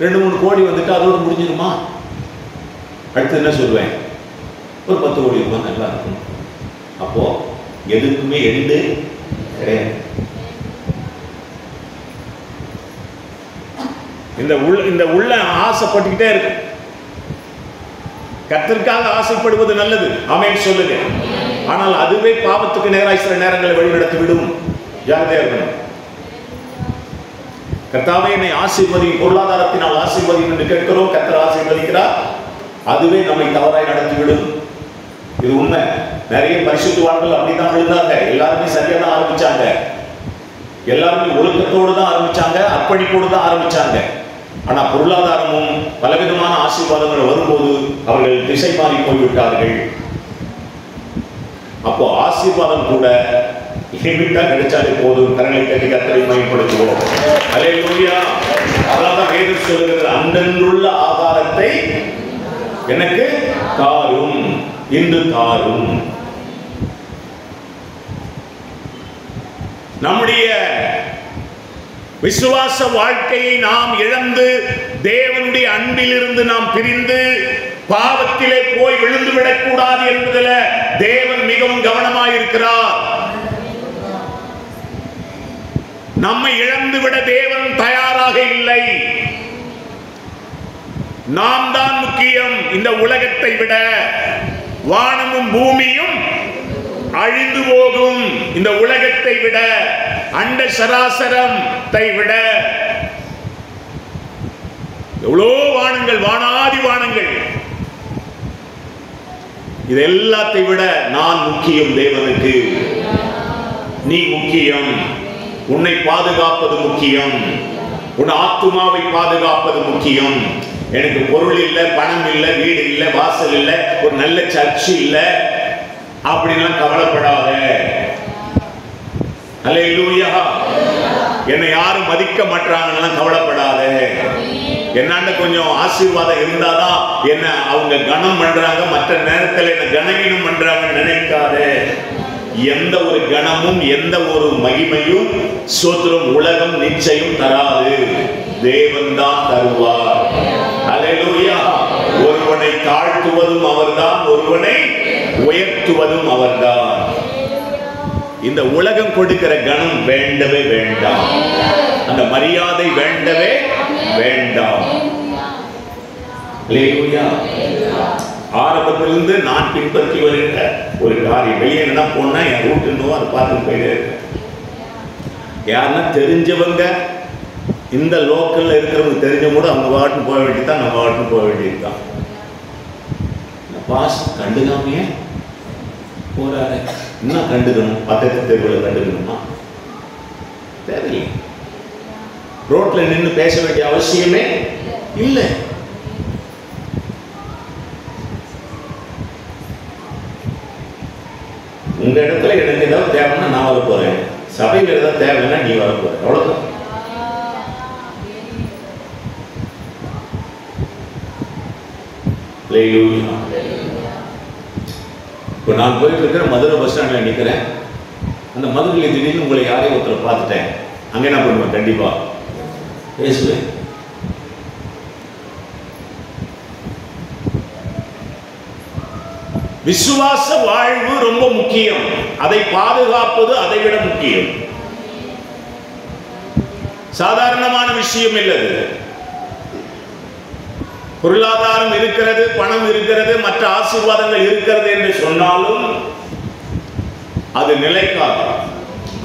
2-3 கோடி வந்துட்டு அதோடு முடிஞ்சிருமா? அடுத்து என்ன சொல்லுவேன்? ஒரு 10 கோடி ரூபாய் நல்லா இருக்கும். அப்போ எதுக்குமே எண்டு கிடையாது. இந்த உள்ள ஆசைப்பட்டுக்கிட்டே இருக்கு. கர்த்தருக்காக ஆசைப்படுவது நல்லது, ஆமென் சொல்லுங்க. ஆனால் அதுவே பாவத்துக்கு நேராக சில நேரங்களை வழிநடத்தி விடும். ஜாகிரதையா இருக்கணும். கர்த்தாவே என்னை ஆசீர்வதியும், பொருளாதாரத்தினால் ஆசீர்வதியும் என்று கேட்கிறோம், கர்த்தர் ஆசீர்வதிக்கிறார். அதுவே நம்மை தவறாய் நடத்திவிடும். இது உண்மை. நிறைய பரிசுத்தவான்கள் அப்படிதான் இருந்தாங்க. எல்லாருமே சரியா தான் ஆரம்பிச்சாங்க, எல்லாருமே ஒழுக்கத்தோடு தான் ஆரம்பிச்சாங்க, அர்ப்பணிப்போடு தான் ஆரம்பிச்சாங்க. ஆனா பொருளாதாரமும் பலவிதமான ஆசீர்வாதங்கள் வரும்போது அவர்கள் திசை மாறி போய்விட்டார்கள். அப்போ ஆசீர்வாதம் கூட லிமிட்டா கிடைச்சாலே போதும். கரங்களை கட்டி கர்த்தரை மகிமைப்படுத்துவோம். அல்லேலூயா. அதான் வேதம் சொல்லுகிறது, அன்றன்றுள்ள ஆகாரத்தை எனக்கு தாரும், இன்று தாரும். நம்முடைய விசுவாச வாழ்க்கையை நாம் இழந்து தேவனுடைய அன்பிலிருந்து நாம் பிரிந்து பாவத்திலே போய் விழுந்து விடக்கூடாது என்பதில் தேவன் மிகவும் கவனமாயிருக்கிறார். நம்மை இழந்து விட தேவன் தயாராக இல்லை. நாம் தான் முக்கியம். இந்த உலகத்தை விட வானமும் பூமியும் அழிந்து போகும். இந்த உலகத்தை விட, அண்ட சராசரத்தை விட எவ்வளோ வானங்கள், வானாதி வானங்கள், இது எல்லாத்தை விட நான் முக்கியம் தேவனுக்கு. நீ முக்கியம். உன்னை பாதுகாப்பது முக்கியம். உன் ஆத்துமாவை பாதுகாப்பது முக்கியம். எனக்கு பொருள் இல்லை, பணம் இல்லை, வீடு இல்லை, வாசல் இல்லை, ஒரு நல்ல சர்ச்சு இல்லை அப்படின்லாம் கவலைப்படாத. அல்லேலூயா. என்னை யாரும் மதிக்க மாட்டாங்கன்னா கவலைப்படாத. என்னாண்ட கொஞ்சம் ஆசீர்வாதம் இருந்தாதான் என்ன அவங்க கனம் பண்றாங்க, மற்ற நேரத்தில் என்ன கனவீனம் பண்றாங்க நினைக்காத. எந்த ஒரு கணமும் எந்த ஒரு மகிமையும் சோத்திரம் உலகம் நிச்சயம் தராது, தேவன் தான் தருவார். அல்லேலூயா. ஒருவனை தாழ்த்துவதும் அவர்தான், ஒருவனை உயர்த்துவதும் அவர்தான். இந்த உலகம் கொடுக்கிற கணம் வேண்டவே வேண்டாம், அந்த மரியாதை வேண்டவே வேண்டாம். அல்லேலூயா. ஆரம்பத்திலிருந்து நான் பின்பற்றி வருகிற ஒரு காரியம், வெளியே என்ன போனா என் ரூட் என்னவோ அதை பார்த்து போயிட்டே இருக்கேன். யாருன்னா தெரிஞ்சவங்க, இந்த லோக்கல்ல இருக்கிறவங்க தெரிஞ்சவங்க கூட அவங்க வாட்டுன்னு போக வேண்டியதுதான், நம்ம வாட்டுன்னு போக வேண்டியதுதான். பாஸ் கண்டுக்காமையே போறாரு. இன்னும் கண்டுக்கணும், பக்கத்து தெருவில் கண்டுக்கணுமா? தேவையில்லை. ரோட்ல நின்று பேச வேண்டிய அவசியமே இல்லை. உங்க இடத்துல எனக்கு ஏதாவது தேவைன்னா நான் வர போறேன், சபையில் ஏதாவது தேவைன்னா நீ வர போற, அவ்வளவுதான். இப்போ நான் போயிட்டு இருக்கிற மதுரை பஸ் ஸ்டாண்டில் நிற்கிறேன். அந்த மதுரையில் திடீர்னு உங்களை யாரையும் ஒருத்தரை பார்த்துட்டேன். அங்கே என்ன பண்ணுவேன்? கண்டிப்பா பேசுவேன். விசுவாச வாழ்வு ரொம்ப முக்கியம். அதை பாதுகாப்பது அதை விட முக்கியம். சாதாரணமான விஷயம் இல்லது. பொருளாதாரம் இருக்கிறது, பணம் இருக்கிறது, மற்ற ஆசீர்வாதங்கள் இருக்கிறது என்று சொன்னாலும் அது நிலைக்காது.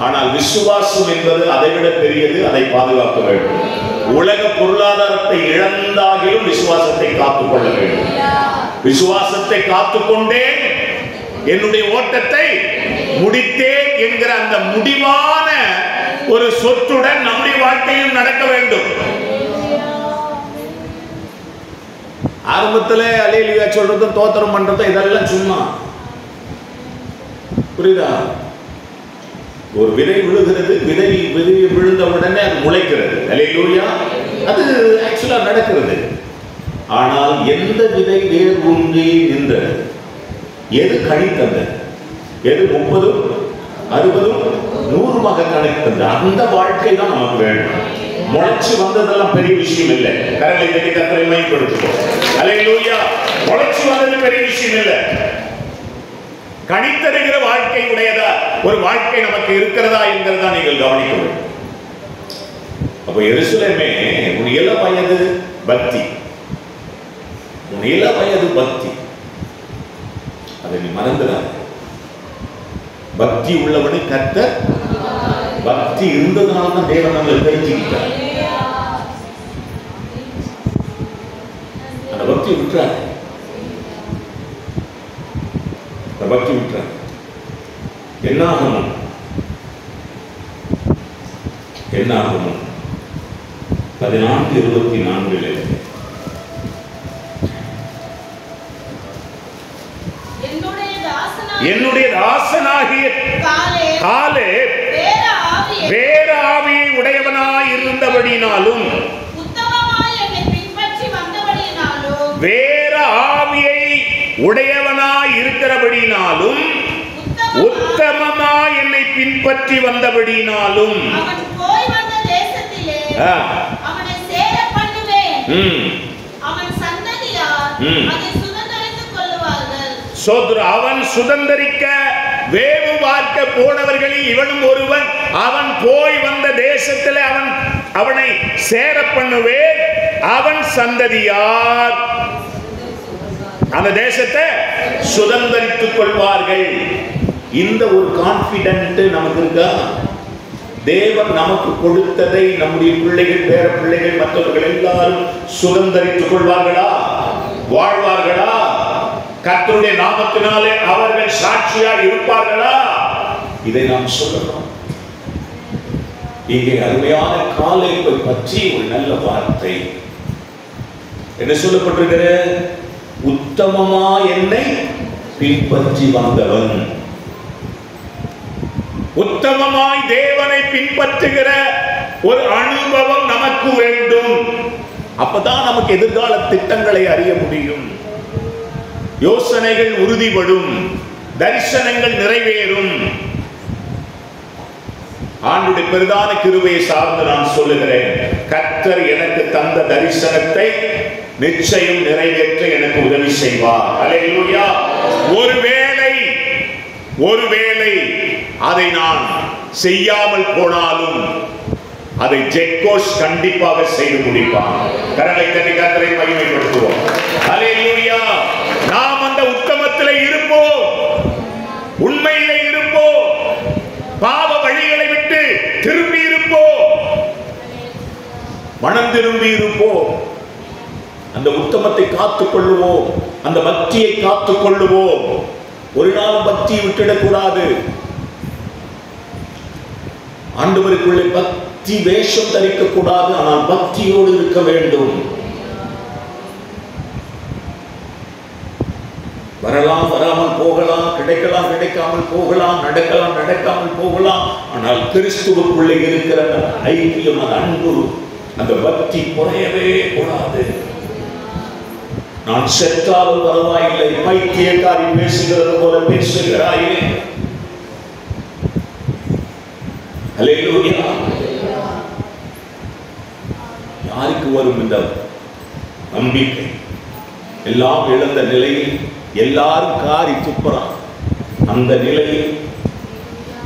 ஆனால் விசுவாசம் என்பது அதை விட பெரியது, அதை பாதுகாக்க வேண்டும். உலக பொருளாதாரத்தை இழந்தாகிலும் விசுவாசத்தை காத்துக்கொள்ள வேண்டும். விசுவாசத்தை காத்துக்கொண்டேன், என்னுடைய ஓட்டத்தை முடித்தேன் என்கிற அந்த முடிவான ஒரு சொத்துடன் நம்முடைய வாழ்க்கையும் நடக்க வேண்டும். ஆரம்பத்தில் அல்லேலூயா சொல்றதும் தோத்திரம் பண்றதும் இதெல்லாம் சும்மா. புரியுதா? ஒரு விதை விழுகிறது, விதை விழுந்த உடனே அது முளைக்கிறது. அல்லேலூயா. அது ஆக்சுவலா நடக்கிறது. ஆனால் எந்த விதை வேர் ஊன்றி நின்றது? எது கணித்தது? எது 30, 60, 100 கணித்தது? அந்த வாழ்க்கை தான் நமக்கு வேண்டும். முளைச்சு வந்ததெல்லாம் பெரிய விஷயம் இல்லை. கரங்களை தட்டி கர்த்தரை மகிமைப்படுத்துவோம். அல்லேலூயா. முளைச்சு வந்தது பெரிய விஷயம் இல்லை. கணித்தருகிற வாழ்க்கை உடையதா ஒரு வாழ்க்கை நமக்கு இருக்கிறதா என்கிறதா நீங்கள் கவனிக்க வேண்டும். அப்ப எருசலேமே, உன் இள வயது பக்தி, உன் இள வயது பக்தி, அதை நீ மறந்துடாத. பக்தி உள்ளவனை கர்த்தர், பக்தி இருந்ததுனால தான் தேவன் நம்மளை தெரிஞ்சுக்கிட்டார். அந்த பக்தி விட்டுறாரு, அந்த பக்தி விட்டுறாரு. என்னாகணும் 14:24 என்னுடைய தாசனாகிய காலேப் வேற ஆவியை உடையவனாய் இருந்தபடினாலும், வேற ஆவியை உடையவனாய் இருக்கிறபடினாலும், உத்தமமாய் என்னை பின்பற்றி வந்தபடினாலும், அவன் சுதந்தரிக்க வேவு பார்க்க போனவர்களில் இவனும் ஒருவன். அவன் போய் வந்த தேசத்தில் அவனை சேர பண்ணுவேன். அவன் சந்ததியார் அந்த தேசத்தை சுதந்தரித்துக் கொள்வார்கள். இந்த ஒரு கான்பிடென்ட் நமக்கு இருக்கா? தேவன் நமக்கு கொடுத்ததை நம்முடைய பிள்ளைகள், பேர பிள்ளைகள், மற்றவர்கள் எல்லாரும் சுதந்தரித்துக் கொள்வார்களா? வாழ்வார்களா? கர்த்தருடைய நாமத்தினாலே அவர்கள் சாட்சியாக இருப்பார்களா? இதை நாம் சொல்லணும். இங்கே அருமையான காலேப்பை பற்றி ஒரு நல்ல வார்த்தை என்ன சொல்லப்பட்டிருக்கிற? உத்தமமா என்னை பின்பற்றி வந்தவன். உத்தமமாய் தேவனை பின்பற்றுகிற ஒரு அனுபவம் நமக்கு வேண்டும். அப்பதான் நமக்கு எதிர்கால திட்டங்களை அறிய முடியும். யோசனைகள் உறுதிப்படும், தரிசனங்கள் நிறைவேறும். ஆண்டுடைய பெரிதான கிருபையை சார்ந்து நான் சொல்லுகிறேன், கர்த்தர் எனக்கு தந்த தரிசனத்தை நிச்சயம் நிறைவேற்ற எனக்கு உதவி செய்வார். அல்லேலூயா. ஒருவேளை அதை நான் செய்யாமல் போனாலும் அதை ஜெக்கோஸ் கண்டிப்பாக செய்து முடிப்பான். கரங்களை தட்டி கர்த்தரை மகிமைப்படுத்துவோம். அல்லேலூயா. நாம் அந்த உத்தமத்திலே இருப்போம், உண்மையிலே இருப்போம், பாவ வழிகளை விட்டு திரும்பி இருப்போம், மனம் திரும்பி இருப்போம். அந்த உத்தமத்தை காத்துக் கொள்ளுவோம், அந்த பக்தியை காத்துக் கொள்ளுவோம். ஒரு நாள் பக்தியை விட்டுடக் கூடாது. ஆண்டவருக்குள்ளே பக்தி வேஷம் தரிக்க கூடாது, ஆனால் பக்தியோடு இருக்க வேண்டும். வரலாம், வராமல் போகலாம், கிடைக்கலாம், கிடைக்காமல் போகலாம், நடக்கலாம், நடக்காமல் போகலாம். ஆனால் கிறிஸ்துவுக்குள்ளே இருக்கிற ஐக்கியம், அந்த அன்பு, அந்த பக்தி குறையவே கூடாது. நான் செத்தாலும் பரவாயில்லை, பைத்தியக்காரி பேசுகிறது போல பேசுகிறாயே. அல்லேலூயா. யாருக்கு வரும் இந்த நம்பிக்கை? எல்லாம் இழந்த நிலையில் எல்லாரும் காரி துப்புறான். அந்த நிலையில்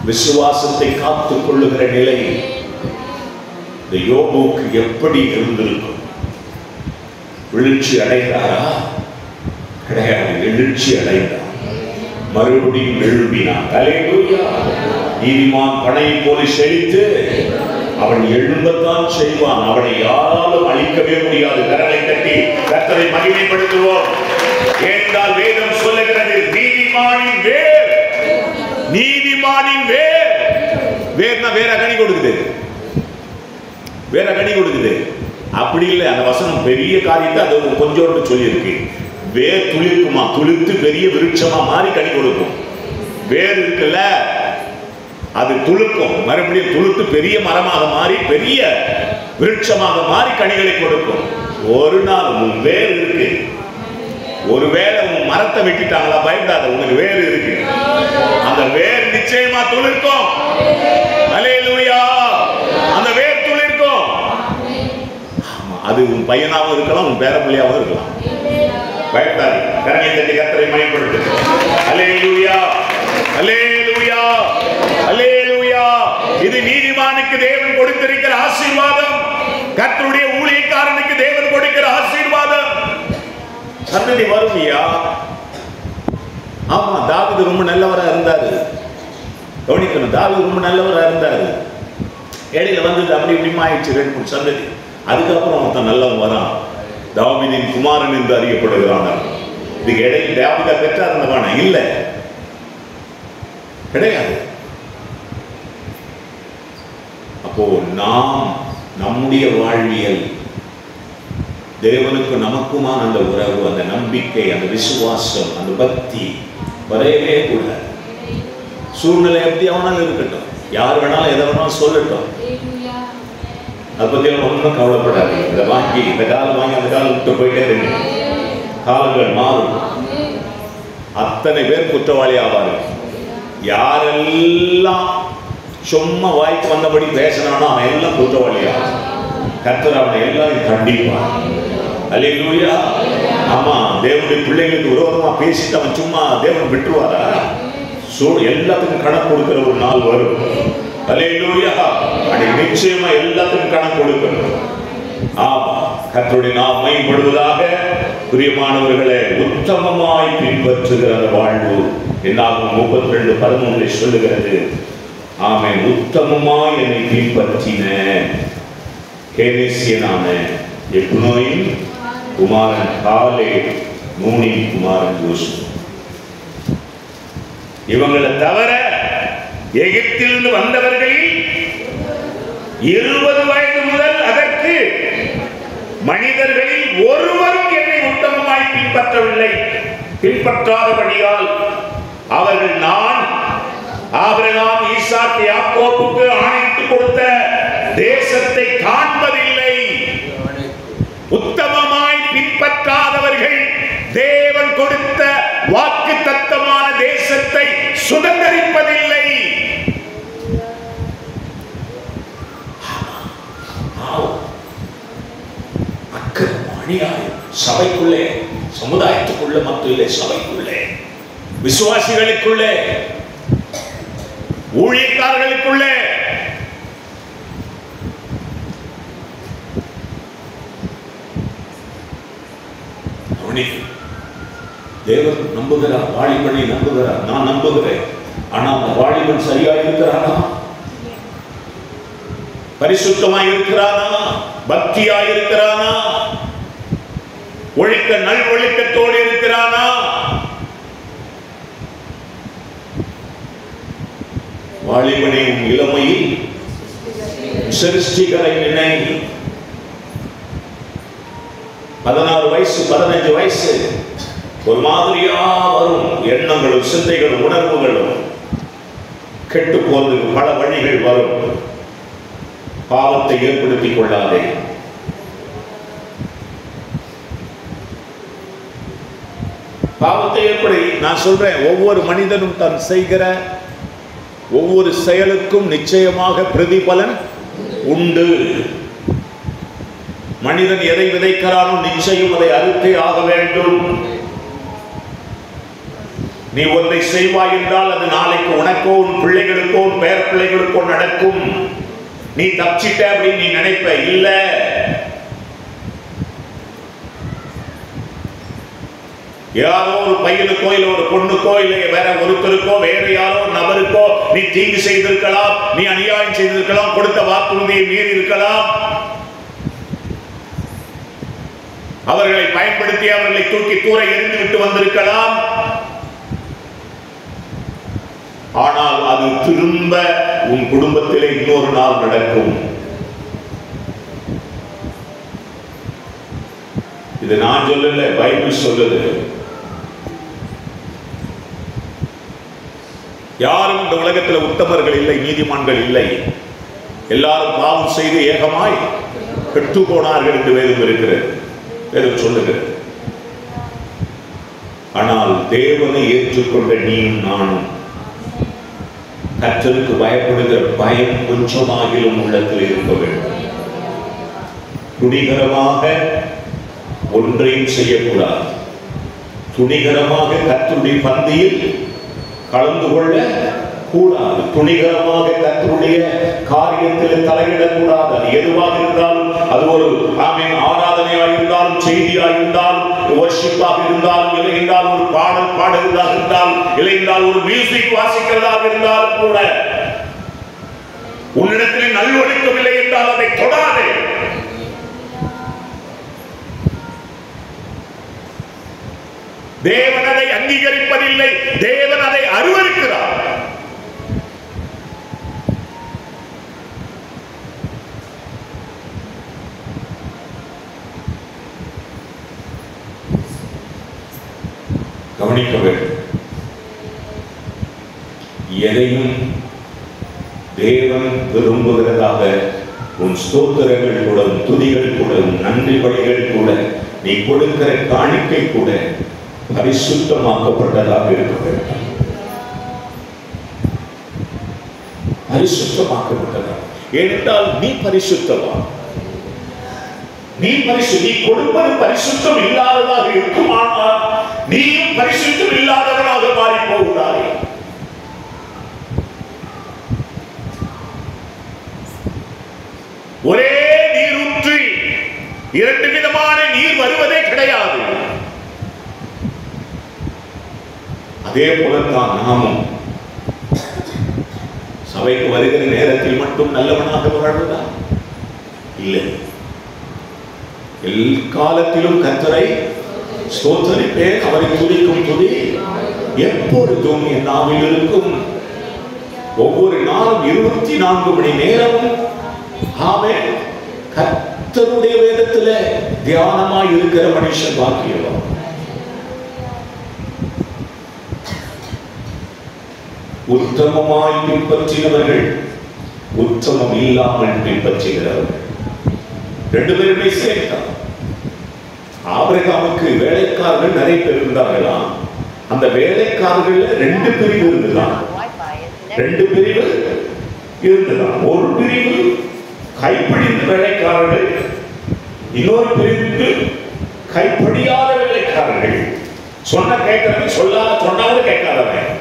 விசுவாசத்தை காத்துக் கொள்ளுகிற நிலையில் இந்த யோபுக்கு எப்படி இருந்திருக்கும்? எழுச்சி அடைந்தாரா? கிடையாது. எழுச்சி அடைந்தார், மறுபடியும் எழுப்பினார். அல்லேலூயா. நீதிமான் பனை போல செழித்து அவன் எழும்பத்தான் செய்வான், அவனை யாராலும் அழிக்கவே முடியாது. கரங்களை தட்டி கர்த்தரை மகிமைப்படுத்துவோம். ஏனென்றால் வேதம் சொல்லுகிறது, நீதிமானின் வேர், நீதிமானின் வேர். வேர்னா வேற கனி கொடுக்குது, வேற கனி கொடுக்குது. அப்படி இல்லை, அந்த வசனம் பெரிய காரியத்தை அது கொஞ்சோண்டு சொல்லியிருக்கு. வேர் துளிர்க்குமா, துளிர்த்து பெரிய விருட்சமா மாறி கனி கொடுக்கும். வேர் இருக்குல்ல, அது துளுக்கும், மறுபடியும் துளுத்து பெரிய மரமாக மாறி பெரிய விருட்சமாக மாறி கனிகளை கொடுக்கும். ஒரு நாள் உன் வேர் இருக்கு. ஒருவேளை உன் மரத்தை வெட்டிட்டாங்களா, பயப்படாத, உனக்கு வேர் இருக்கு. அந்த வேர் நிச்சயமா துளிர்க்கும். அல்லேலூயா. அந்த வேர் துளிர்க்கும். அது உன் பையனாகவும் இருக்கலாம், உன் பேரப்பிள்ளையாகவும் இருக்கலாம். பயப்படாது. கரங்களை தட்டி கர்த்தரை மகிமைப்படுத்து. அல்லேலூயா, அல்லேலூயா, அல்லேலூயா. இது நீதிமானுக்கு தேவன் கொடுத்திருக்கிற ஆசீர்வாதம். கர்த்தருடைய ஊழியக்காரனுக்கு தேவன் கொடுக்கிற ஆசீர்வாதம். சந்ததி வருமையா? ஆமா, தாவீது ரொம்ப நல்லவரா இருந்தாரு. கவனிக்கணும், தாவீது ரொம்ப நல்லவரா இருந்தாரு. இடையில வந்து அப்படி இப்படிமா ஆயிடுச்சு 2-3 சந்ததி. அதுக்கப்புறம் மொத்தம் நல்லவன் வரான். தாவீதின் குமாரன் என்று அறியப்படுகிறான். இதுக்கு இடையில் தாவீதை பெற்றா இருந்தவான இல்ல, கிடையாது. அப்போ நாம் நம்முடைய வாழ்வியல் தேவனுக்கு நமக்குமான அந்த உறவு, அந்த நம்பிக்கை, அந்த விசுவாசம், அந்த பக்தி வரவே கூடாது. சூழ்நிலை எப்படி அவனாலும் இருக்கட்டும், யார் வேணாலும் எதை வேணாலும் சொல்லட்டும், அதை பத்தி ஒன்றும் கவலைப்படாது. இதை வாங்கி இந்த காலம் வாங்கி அந்த காலம் விட்டு போயிட்டே இருக்கு. காலங்கள் மாறும். அத்தனை பேர் குற்றவாளி ஆவார்கள். யாரெல்லாம் சும்மா வாய்க்கு வந்தபடி பேசினானோ அவன் எல்லாம் குற்றவாளியா. கர்த்தர் அவனை எல்லாரும் கண்டிப்பான். அல்லேலூயா. ஆமா, தேவனுடைய பிள்ளைகளுக்கு விரோதமா பேசிட்டு அவன் சும்மா தேவன் விட்டுருவாரா? எல்லாத்துக்கும் கணக்கு கொடுக்கிற ஒரு நாள் வரும். அல்லேலூயா. அடி நிச்சயமா எல்லாத்துக்கும் கணக்கு கொடுக்கணும். ஆமா, கர்த்தருடைய நாமம் மகிமைப்படுவதாக. பிரியமானவர்களே, உத்தமமாய் பின்பற்றுகிற அந்த வாழ்வு என்னாகும் 32:13 சொல்லுகிறது. ஆமென். உத்தமமாய் என்னை பின்பற்றின கேனேசியனான எப்னோயின் குமாரன் காலேப், நூனின் குமாரன் யோசுவா, இவங்களை தவிர எகிப்திலிருந்து வந்தவர்களில் 20 வயது முதல் அதற்கு மனிதர்களில் ஒருவரும் என்னை உத்தமமாய் பின்பற்றவில்லை. பின்பற்றாதபடியால் அவர்கள் நான் ஆபிரகாம், ஈசாக்கு, யாக்கோபுக்கு ஆணையிட்டு கொடுத்த தேசத்தை காண்பதில்லை. உத்தமமாய் பின்பற்றாதவர்கள் தேவன் கொடுத்த வாக்குத்தத்தமான தேசத்தை சுதந்தரிப்பதில்லை. அநியாயம் சபைக்குள்ளே, சமுதாயத்துக்குள்ள மட்டும் இல்லை, சபைக்குள்ளே, விசுவாசிகளுக்குள்ளே, ஊழியக்காரர்களுக்குள்ளே. தேவன் நம்புகிறார், வாலிபனை நம்புகிறார், நான் நம்புகிறேன். ஆனா அந்த வாலிபன் சரியா இருக்கிறானா? பரிசுத்தமாய் இருக்கிறானா? பக்தியாய் இருக்கிறானா? நல் ஒழுக்கத்தோடு இருக்கிறானா? வாலிபனை உன் இளமையில் சிருஷ்டிகரை நினை. 16 வயசு 15 வயசு ஒரு மாதிரியா வரும் எண்ணங்களும் சிந்தைகளும் உணர்வுகளும். கெட்டு போவதற்கு பல வழிகள் வரும். பாவத்தை ஏற்படுத்திக் கொள்ளாதே. பாவத்தை ஏற்படுத்தி, நான் சொல்றேன், ஒவ்வொரு மனிதனும் தான் செய்கிற ஒவ்வொரு செயலுக்கும் நிச்சயமாக பிரதிபலன் உண்டு. மனிதன் எதை விதைக்கிறானோ நிச்சயம் அதை அறுத்தே ஆக வேண்டும். நீ ஒன்றை செய்வாய் என்றால் அது நாளைக்கு உனக்கோ உன் பிள்ளைகளுக்கோ உன் பேர பிள்ளைகளுக்கோ நடக்கும். நீ தப்பிச்சிட்ட அப்படின்னு நீ நினைப்ப இல்ல. யாரோ ஒரு பையனுக்கோ இல்ல ஒரு பொண்ணுக்கோ இல்ல வேற ஒருத்தருக்கோ வேற யாரோ ஒரு நபருக்கோ நீ தீங்கு செய்திருக்கலாம், நீ அநியாயம் செய்திருக்கலாம், கொடுத்த வாக்குறுதியை மீறி இருக்கலாம், அவர்களை பயன்படுத்தி அவர்களை தூக்கி தூர எரிந்து விட்டு வந்திருக்கலாம். ஆனால் அது திரும்ப உன் குடும்பத்திலே இன்னொரு நாள் நடக்கும். இது நான் சொல்லல, பைபிள் சொல்லுது. யாரும் இந்த உலகத்தில் உத்தமர்கள் இல்லை, நீதிமான்கள் இல்லை. எல்லாரும் பாவம் செய்து ஏகமாய் கெட்டு போனார்கள் என்று வேதம் இருக்கிறது, வேதம் சொல்லுகிறது. ஆனால் தேவனை ஏற்றுக்கொண்ட நீயும் நானும் கர்த்தருக்கு பயப்படுகிற பயம் கொஞ்சமாகிலும் உள்ளத்தில் இருக்க வேண்டும். துணிகரமாக ஒன்றையும் செய்யக்கூடாது. துணிகரமாக கர்த்தருடைய பந்தியில் கலந்து கொள்ள கூடாது. துணிகரமாக கர்த்தருடைய காரியத்தில் தலையிடக்கூடாது. அது எதுவாக இருந்தாலும், அது ஒரு ஆராதனையாக இருந்தாலும், செய்தியாக இருந்தாலும், வர்ஷிப்பாக இருந்தாலும், இல்லை என்றால் ஒரு பாடல் பாடுகிறதாக இருந்தாலும், இல்லை என்றால் ஒரு மியூசிக் வாசிக்கிறதாக இருந்தாலும் கூட, உன்னிடத்தில் நல்லொழுக்கம் இல்லை என்றால் அதை தொடாதே. தேவன் அதை அங்கீகரிப்பதில்லை, தேவன் அதை அருவருக்கிறார். கவனிக்க வேண்டும். எதையும் தேவன் விரும்புகிறதாக உன் ஸ்தோத்திரங்கள் கூட, உன் துதிகள் கூட, உன் நன்றி பலிகள் கூட, நீ கொடுக்கிற காணிக்கை கூட பரிசுத்தமாக்கப்பட்டதாக இருக்க வேண்டும். பரிசுத்தமாக்கப்பட்டதாக. ஏனென்றால் நீ பரிசுத்தவா, நீ கொடுப்பது பரிசுத்தம் இல்லாததாக இருக்குமானால் நீயும் பரிசுத்தம் இல்லாதவனாக மாறி போகிறாய். ஒரே நீரூற்றி இரண்டு விதமான நீர் வருவதே கிடையாது. அதே போலத்தான் நாமும் சபைக்கு வருகிற நேரத்தில் மட்டும் நல்லவனாக வாழ்வதா? இல்லை. எல்காலத்திலும் கர்த்தரை ஸ்தோத்திரிப்பேன், அவரை துதிக்கும் துதி எப்பொழுதும் என் நாவில் இருக்கும். ஒவ்வொரு நாளும் 24 மணி நேரமும் ஆமென் கர்த்தருடைய வேதத்திலே தியானமாய் இருக்கிற மனுஷன் பாக்கியவான். உத்தமமாய் பின்பற்றினவர்கள், உத்தமம் இல்லாமல் பின்பற்றுகிறவர்கள், ரெண்டு பேருமே சேர்த்தான். ஆபிரகாமுக்கு வேலைக்காரர்கள் நிறைய பேர் இருந்தார்களாம். அந்த வேலைக்காரர்கள் 2 பிரிவு இருந்துதான். 2 பிரிவு இருந்துதான். ஒரு பிரிவு கைப்பிடித்த வேலைக்காரர்கள், இன்னொரு பிரிவுக்கு கைப்பிடியாத வேலைக்காரர்கள். சொன்ன கேட்கிறவன், சொன்னாலும் கேட்காதவன்.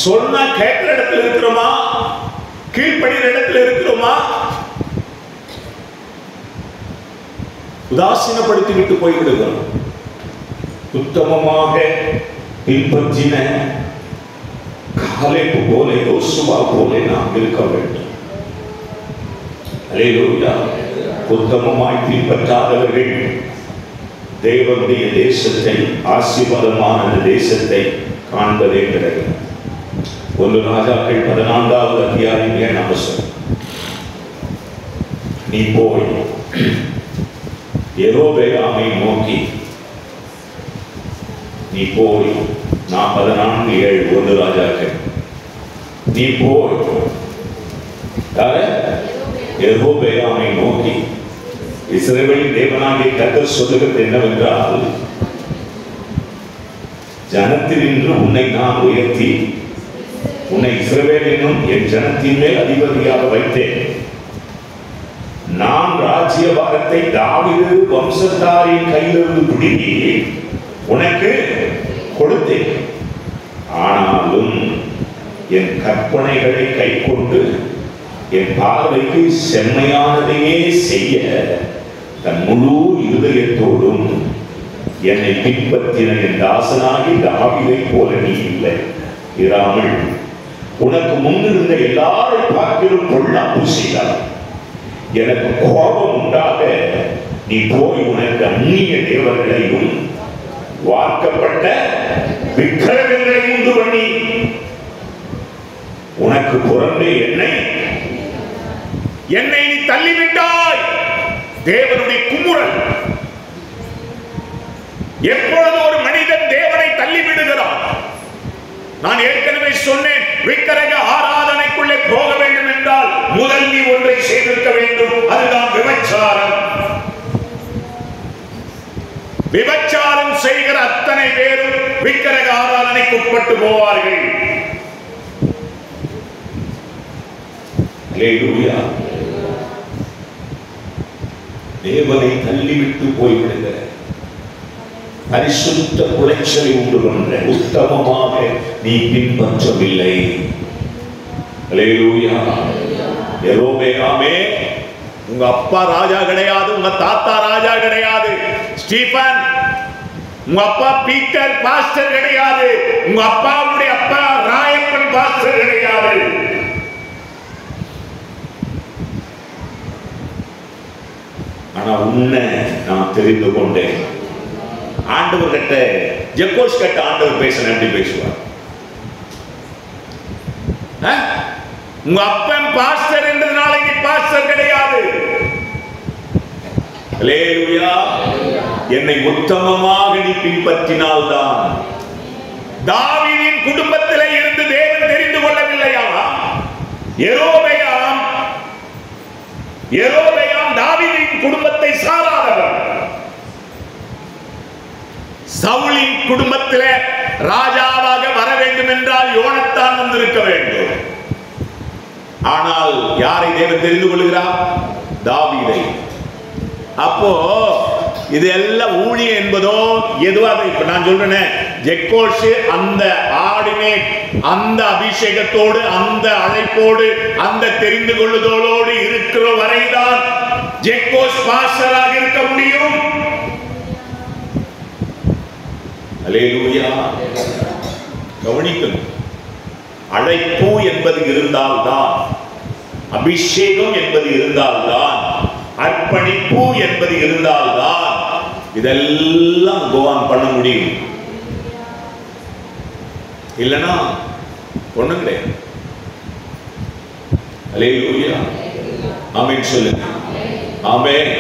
சொன்ன கேட்கிற இடத்துல இருக்கிறோமா, கீழ்ப்படிகிற இடத்துல இருக்கிறோமா, உதாசீனப்படுத்தி விட்டு போய்விடுகிறோம். உத்தமமாக பின்பற்றின காலேப் போல, யோசுவா போல நாம் இருக்க வேண்டும். அல்லேலூயா. உத்தமமாய் பின்பற்றாதவர்கள் தேவனுடைய தேசத்தை, ஆசீர்வாதமான தேசத்தை காண்பதே கிடையாது. 1 ராஜாக்கள் 14வது அத்தியாயம் 7ஆம் வசனம். நீ போய் யெரொபெயாமை நோக்கி, நீ போய் 14:7 1 ராஜாக்கள், நீ போய் யெரொபெயாமை நோக்கி, இஸ்ரவேலின் தேவனாகிய கர்த்தர் சொல்லுகிறது என்னவென்றால், ஜனத்தில் நின்று உன்னை நான் உயர்த்தி உன்னை இஸ்ரவேல் என்னும் என் ஜனத்தின் மேல் அதிபதியாக வைத்தேன். நான் ராஜ்யபாரத்தை தாவீது வம்சத்தாரின் கையிலிருந்து பிடுங்கி உனக்கு கொடுத்தேன். ஆனாலும் என் கற்பனைகளை கைக்கொண்டு என் பார்வைக்கு செம்மையானதையே செய்ய தன் முழு இருதயத்தோடும் என்னை பின்பற்றின என் தாசனாகி தாவீதை போல நீ இல்லை இராமல் உனக்கு முன்னிருந்த எல்லாரை பார்க்கிலும் பொல்லாப்பு செய்தார். எனக்கு கோபம் உண்டாக நீ போய் உனக்கு அந்நிய தேவர்களையும் வார்க்கப்பட்ட விக்கிரகங்களை உண்டு பண்ணி உனக்கு புறம்பே என்னை நீ தள்ளிவிட்டாய். தேவனுடைய குமுறல். எப்பொழுது ஒரு மனிதன் தேவனை தள்ளிவிடுகிறான், நான் ஏற்கனவே சொன்னேன், விக்கிரக ஆராதனைக்குள்ளே போக வேண்டும் என்றால் முதல் நீ ஒன்றை செய்திருக்க வேண்டும், அதுதான் விபச்சாரம். விபச்சாரம் செய்கிற அத்தனை பேரும் விக்கிரக ஆராதனைக்கு உட்பட்டு போவார்கள். அல்லேலூயா. தேவனை தள்ளிவிட்டு போய்விடுகிற பரிசுத்த குலைச்சலை உண்டு கொண்ட உத்தமமாக நீ பின்பற்றவில்லை. அல்லேலூயா. யெரொபெயாமே, உங்க அப்பா ராஜா கிடையாது, உங்க தாத்தா ராஜா கிடையாது. ஸ்டீபன், உங்க அப்பா பீட்டர் பாஸ்டர் கிடையாது, உங்க அப்பாவுடைய அப்பா ராயப்பன் பாஸ்டர் கிடையாது. ஆனா உன்னை நான் தெரிந்து கொண்டேன். ஆண்டவர் கிட்ட, ஜெக்கோஸ் கிட்ட ஆண்டவர் பேசணும், எப்படி பேசுவார்? உங்க அப்பன் பாஸ்டர் என்றதுனால நீ பாஸ்டர் கிடையாது. அல்லேலூயா. என்னை உத்தமமாக நீ பின்பற்றினால்தான். தாவீதின் குடும்பத்திலே இருந்து தேவன் தெரிந்து கொள்ளவில்லையா? யெரொபெயாம் தாவீதின் குடும்பத்தை சாராதவர். சவுலின் குடும்பத்திலே ராஜாவாக வர வேண்டும் என்றால் யோனத்தான் வந்திருக்க வேண்டும். ஆனால் யாரை தேவன் தெரிந்து கொள்கிறார்? தாவீதை. அப்போ இது எல்லாம் ஊழியம் என்பதோ எதுவாக, இப்ப நான் சொல்றேன், ஜெக்கோஸ் அந்த ஆர்டினேட், அந்த அபிஷேகத்தோடு, அந்த அழைப்போடு, அந்த தெரிந்து கொள்ளுதலோடு இருக்கிற வரைதான் ஜெக்கோஸ் பாஸ்டராக இருக்க முடியும். அல்லேலூயா. கவனிக்கணும். அழைப்பு என்பது இருந்தால்தான், அபிஷேகம் என்பது இருந்தால்தான், அர்ப்பணிப்பு என்பது இருந்தால்தான் இதெல்லாம் கோவான் பண்ண முடியும். இல்லைன்னா ஒண்ணும் கிடையாது. அல்லேலூயா. ஆமென் சொல்லுங்க. ஆமென்.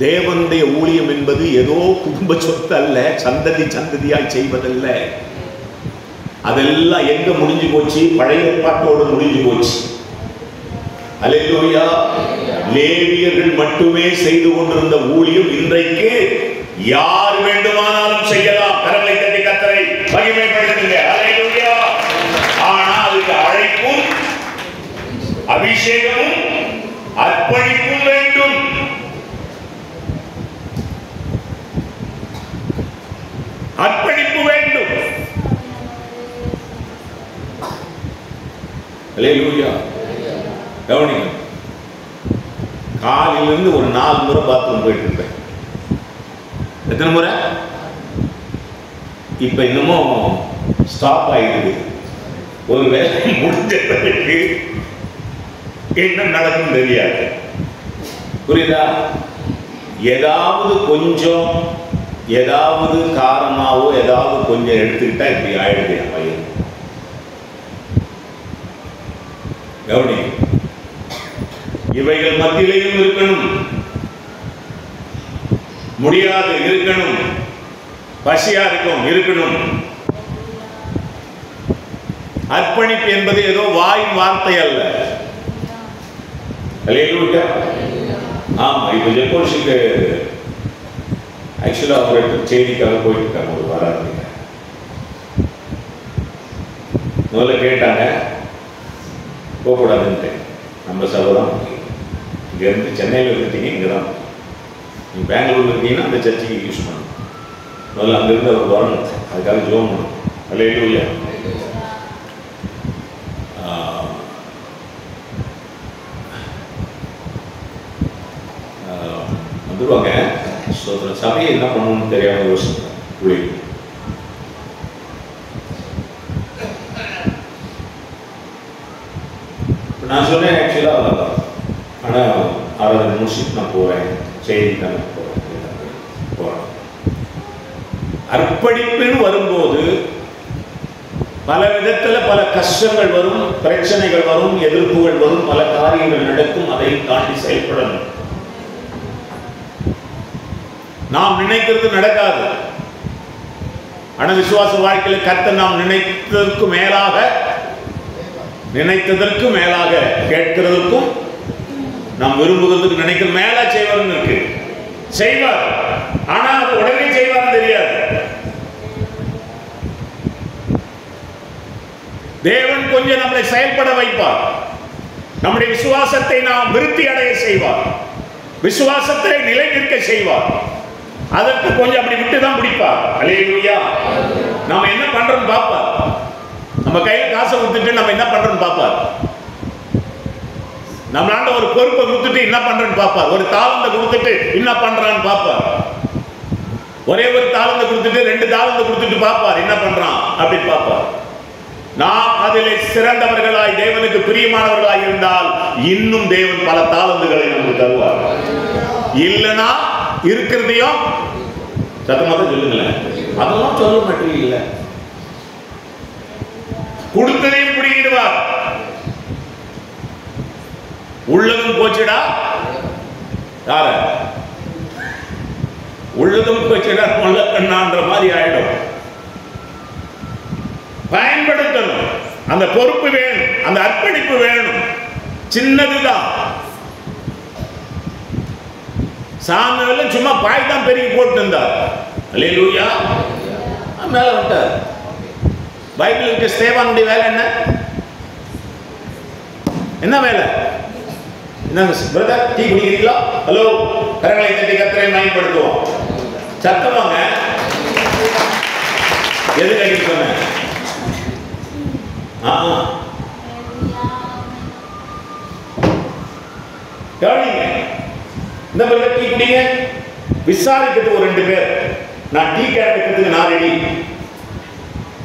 தேவனுடைய ஊழியம் என்பது ஏதோ குடும்ப சொத்து அல்ல, சந்ததி சந்ததியாய் செய்வதல்ல. அதெல்லாம் எங்க முடிஞ்சு போச்சு? பழைய ஏற்பாட்டோடு முடிஞ்சு போச்சு. அல்லேலூயா. லேவியர்கள் மட்டுமே செய்து கொண்டிருந்த ஊழியம் இன்றைக்கு யார் வேண்டுமானாலும் செய்யலாம். கரங்களை தட்டி கர்த்தரை மகிமைப்படுத்துங்க. அல்லேலூயா. ஆனால் அதுக்கு அழைப்பும் அபிஷேகமும் அர்ப்பணிப்பும் வேண்டும். அர்ப்பணிப்பு வேண்டும். அல்லேலூயா. கவனிங்க. காலையிலிருந்து ஒரு 4 முறை பாத்ரூம் போயிட்டு இருப்பேன். எத்தனை முறை? இப்ப இன்னமும் ஸ்டாப் ஆயிடுது. ஒரு வேலை முடிஞ்ச பிறகு என்ன நடக்கும் தெரியாது. புரியுதா? ஏதாவது கொஞ்சம், ஏதாவது காரணமாவோ ஏதாவது கொஞ்சம் எடுத்துக்கிட்டா இப்படி ஆயிடுது என் பையன். கவனி. இவைகள் மத்தியிலையும் இருக்கணும், முடியாது இருக்கணும், பசியா இருக்கும் இருக்கணும். அர்ப்பணிப்பு என்பது ஏதோ வாயின் வார்த்தை அல்ல. அல்லேலூயா. ஆமா. இப்ப ஜெக்கோஸுக்கு ஆக்சுவலா அவருக்கு செய்திக்காக போயிட்டு இருக்காங்க. ஒரு வராது. முதல்ல கேட்டாங்க, போகக்கூடாதுன்ட்டு. நம்ம சபைதான் இங்கேருந்து சென்னையில் இருந்துட்டீங்க, இங்கே தான். நீங்கள் பெங்களூரில் இருக்கீங்கன்னா அந்த சர்ச்சைக்கு யூஸ் பண்ணணும். முதல்ல அங்கேருந்து அவர் வரணும், அதுக்காக ஜோம் பண்ணணும். அல்லேலூயா. வந்துடுவாங்க. ஸோ சபையை என்ன பண்ணணும்னு தெரியாமல் யோசிக்கிறேன். நான் சொன்னேன் ஆக்சுவலாக, ஆனால் ஆராதனை முடிச்சுட்டு நான் போவேன், செய்திக்கான போகிறேன். அர்ப்பணிப்புன்னு வரும்போது பல விதத்தில் பல கஷ்டங்கள் வரும், பிரச்சனைகள் வரும், எதிர்ப்புகள் வரும், பல காரியங்கள் நடக்கும். அதை தாண்டி செயல்படணும். நாம் நினைக்கிறது நடக்காது. ஆனா விசுவாச வாழ்க்கையில் கர்த்தர் நாம் நினைத்ததற்கு மேலாக கேட்கிறதற்கும் நாம் விரும்புகிறதுக்கு நினைக்கிற மேலா செய்வார்னு இருக்கு. செய்வார், ஆனா அது உடனே செய்வார்னு தெரியாது. தேவன் கொஞ்சம் நம்மளை செயல்பட வைப்பார். நம்முடைய விசுவாசத்தை நாம் விருத்தி அடைய செய்வார். விசுவாசத்தை நிலை நிற்க செய்வார். அதற்கு கொஞ்சம் அப்படி விட்டு தான் பிடிப்பார். அல்லேலூயா. நாம என்ன பண்றோம்னு பார்ப்பார். நம்ம கையில காசை கொடுத்துட்டு நம்ம என்ன பண்றோம்னு பார்ப்பார். நம்மளாண்ட ஒரு பொறுப்பை கொடுத்துட்டு என்ன பண்றேன்னு பார்ப்பார். ஒரு தாளந்தை கொடுத்துட்டு என்ன பண்றான்னு பார்ப்பார். ஒரே ஒரு தாளந்தை கொடுத்துட்டு 2 தாளந்தை கொடுத்துட்டு பார்ப்பார் என்ன பண்றான் அப்படின்னு பார்ப்பார். நாம் அதிலே சிறந்தவர்களாய் தேவனுக்கு பிரியமானவர்களாய் இருந்தால் இன்னும் தேவன் பல தாளந்துகளை நமக்கு தருவார். இல்லைன்னா இருக்கிறதையும் சத்தமாக சொல்லுங்களேன், அதெல்லாம் சொல்ல மாட்டேங்க. இல்ல, கொடுத்ததையும் பிடிக்கிடுவார். உள்ளதும் போச்சுடா, யார உள்ளதும் போச்சுடா முள்ள கண்ணான்ற மாதிரி ஆயிடும். பயன்படுத்தணும். அந்த பொறுப்பு வேணும், அந்த அர்ப்பணிப்பு வேணும். சின்னதுதான். சாமியெல்லாம் சும்மா பாய் தான் பெருகி போட்டு இருந்தார். அல்லேலூயா. மேல விட்டார். பைபிள் இருக்க ஸ்தேவானுடைய வேலை என்ன வேலை? என்ன பிரதர், டீ குடிக்கிறீங்களா? ஹலோ, கரங்களை தட்டி கர்த்தரை மகிமைப்படுத்துவோம். சத்தமாங்க. எது கட்டி சொன்னேன்? கவனிங்க. இந்த பிரதர் டீ குடிங்க. விசாரிக்கிறதுக்கு ஒரு 2 பேர். நான் டீ கேட்கறதுக்கு நான் ரெடி.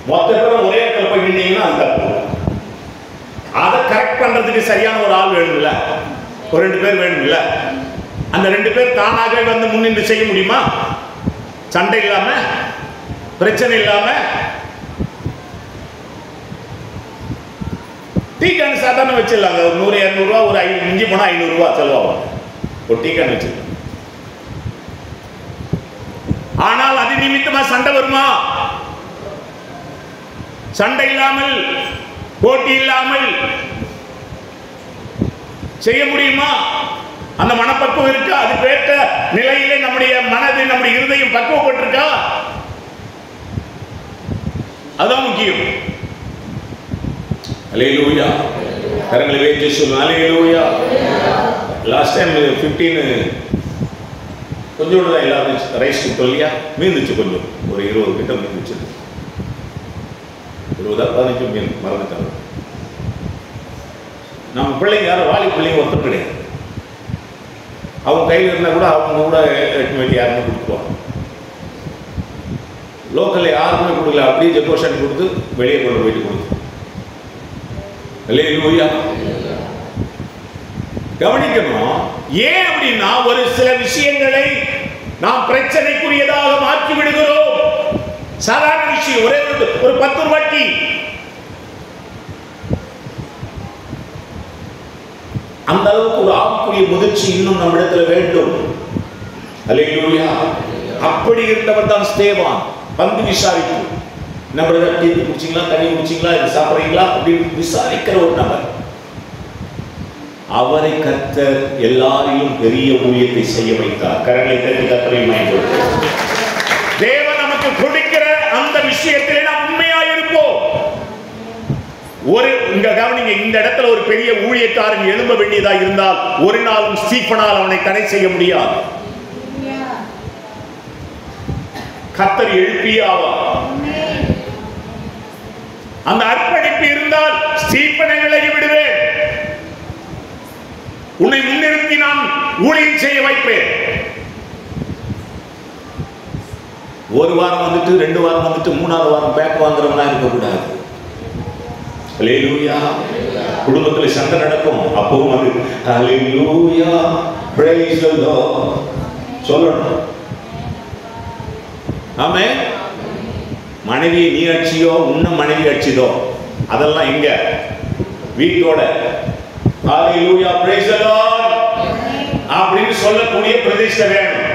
மொத்த பேரும் ஒரே இடத்துல போய் நின்னீங்கன்னா அது தப்பு. அதை கரெக்ட் பண்றதுக்கு சரியான ஒரு ஆள் வேணும்ல, ஒரு 2 பேர் வேணும்ல. அந்த 2 பேர் தானாக வந்து முன்னின்று செய்ய முடியுமா? சண்டை இல்லாம, பிரச்சனை இல்லாம. டீ கேன் சாதாரண வச்சிடலாங்க. ஒரு 100-200 ரூபா, ஒரு 5 மிஞ்சி போனா 500 ரூபா செலவாகும் ஒரு டீ கேன் வச்சிருக்கோம். ஆனால் அது நிமித்தமா சண்டை வருமா? சண்டை இல்லாமல், போட்டி இல்லாமல் செய்ய முடியுமா? அந்த மனப்பக்குவம் இருக்கா? அது கேட்ட நிலையிலே நம்முடைய மனது, நம்முடைய இருதயம் பக்குவப்பட்டிருக்கா? அதான் முக்கியம். அல்லேலூயா. கரங்களை வைத்து சொல்லுங்க அல்லேலூயா. லாஸ்ட் டைம் 15 கொஞ்சோடு தான் எல்லாரும் ரைஸ் கொடுத்தோம் இல்லையா? மீந்துச்சு கொஞ்சம், ஒரு 20 கிட்ட மீந்துச்சு. 20-15 மீன் மறந்துட்டாங்க. நம்ம பிள்ளைங்க யாரும் வாலி பிள்ளைங்க ஒருத்தர் கிடையாது. அவங்க கையில் இருந்தால் கூட அவங்க கூட எட்டு வேண்டி யாருமே கொடுத்துருவாங்க. லோக்கலில் யாருமே கொடுக்கல, அப்படியே டெக்கரேஷன் கொடுத்து வெளியே கொண்டு போயிட்டு கொடுத்து. அல்லேலூயா. கவனிக்கணும். ஏன் அப்படின்னா ஒரு சில விஷயங்களை நாம் பிரச்சனைக்குரியதாக மாற்றி விடுகிறோம். சாதாரண விஷயம், ஒரே ஒரு 10 ரூபாய்க்கு அந்த அளவுக்கு ஒரு ஆக்குரிய முதிர்ச்சி இன்னும் நம்மிடத்தில் வேண்டும். அல்லேலூயா. அப்படி இருந்தவர் தான் ஸ்தேவான். வந்து விசாரிப்பு, நம்ம டீ குடிச்சிங்களா, தண்ணி குடிச்சிங்களா, இது சாப்பிட்றீங்களா அப்படின்னு விசாரிக்கிற ஒரு நபர். அவரை கர்த்தர் எல்லாரையும் பெரிய ஊழியத்தை செய்ய வைத்தார். கரங்களை தட்டி கர்த்தரை மகிமைப்படுத்துவோம். தேவன் நமக்கு கொடுக்கிற அந்த விஷயத்திலே நாம் உண்மையாக இருப்போம். இங்க கவனிங்க, இந்த இடத்துல ஒரு பெரிய ஊழியக்காரன் எழும்ப வேண்டியதா இருந்தால் ஒரு நாளும் ஸ்தீபனால் அவனை தடை செய்ய முடியாது. கர்த்தர் எழுப்பியே ஆவார். அந்த அர்ப்பணிப்பு இருந்தால் ஸ்தீபனை விலகி விடுவேன், உன்னை முன்னிறுத்தி நான் ஊழியம் செய்ய வைப்பேன். ஒரு வாரம் வந்துட்டு, 2 வாரம் வந்துட்டு, 3ஆவது வாரம் பேக் வாங்குறவனா இருக்கக்கூடாது. அல்லேலூயா. குடும்பத்தில் சண்டை நடக்கும், அப்பவும் அது அல்லேலூயா பிரைஸ் தி லார்ட் சொல்லணும். ஆமென். மனைவி நீ அடிச்சியோ, உன்ன மனைவி அடிச்சதோ, அதெல்லாம் எங்க வீட்டோட அல்லேலூயா பிரைஸ் தி லார்ட் அப்படின்னு சொல்லக்கூடிய பிரதிஷ்டை வேணும்.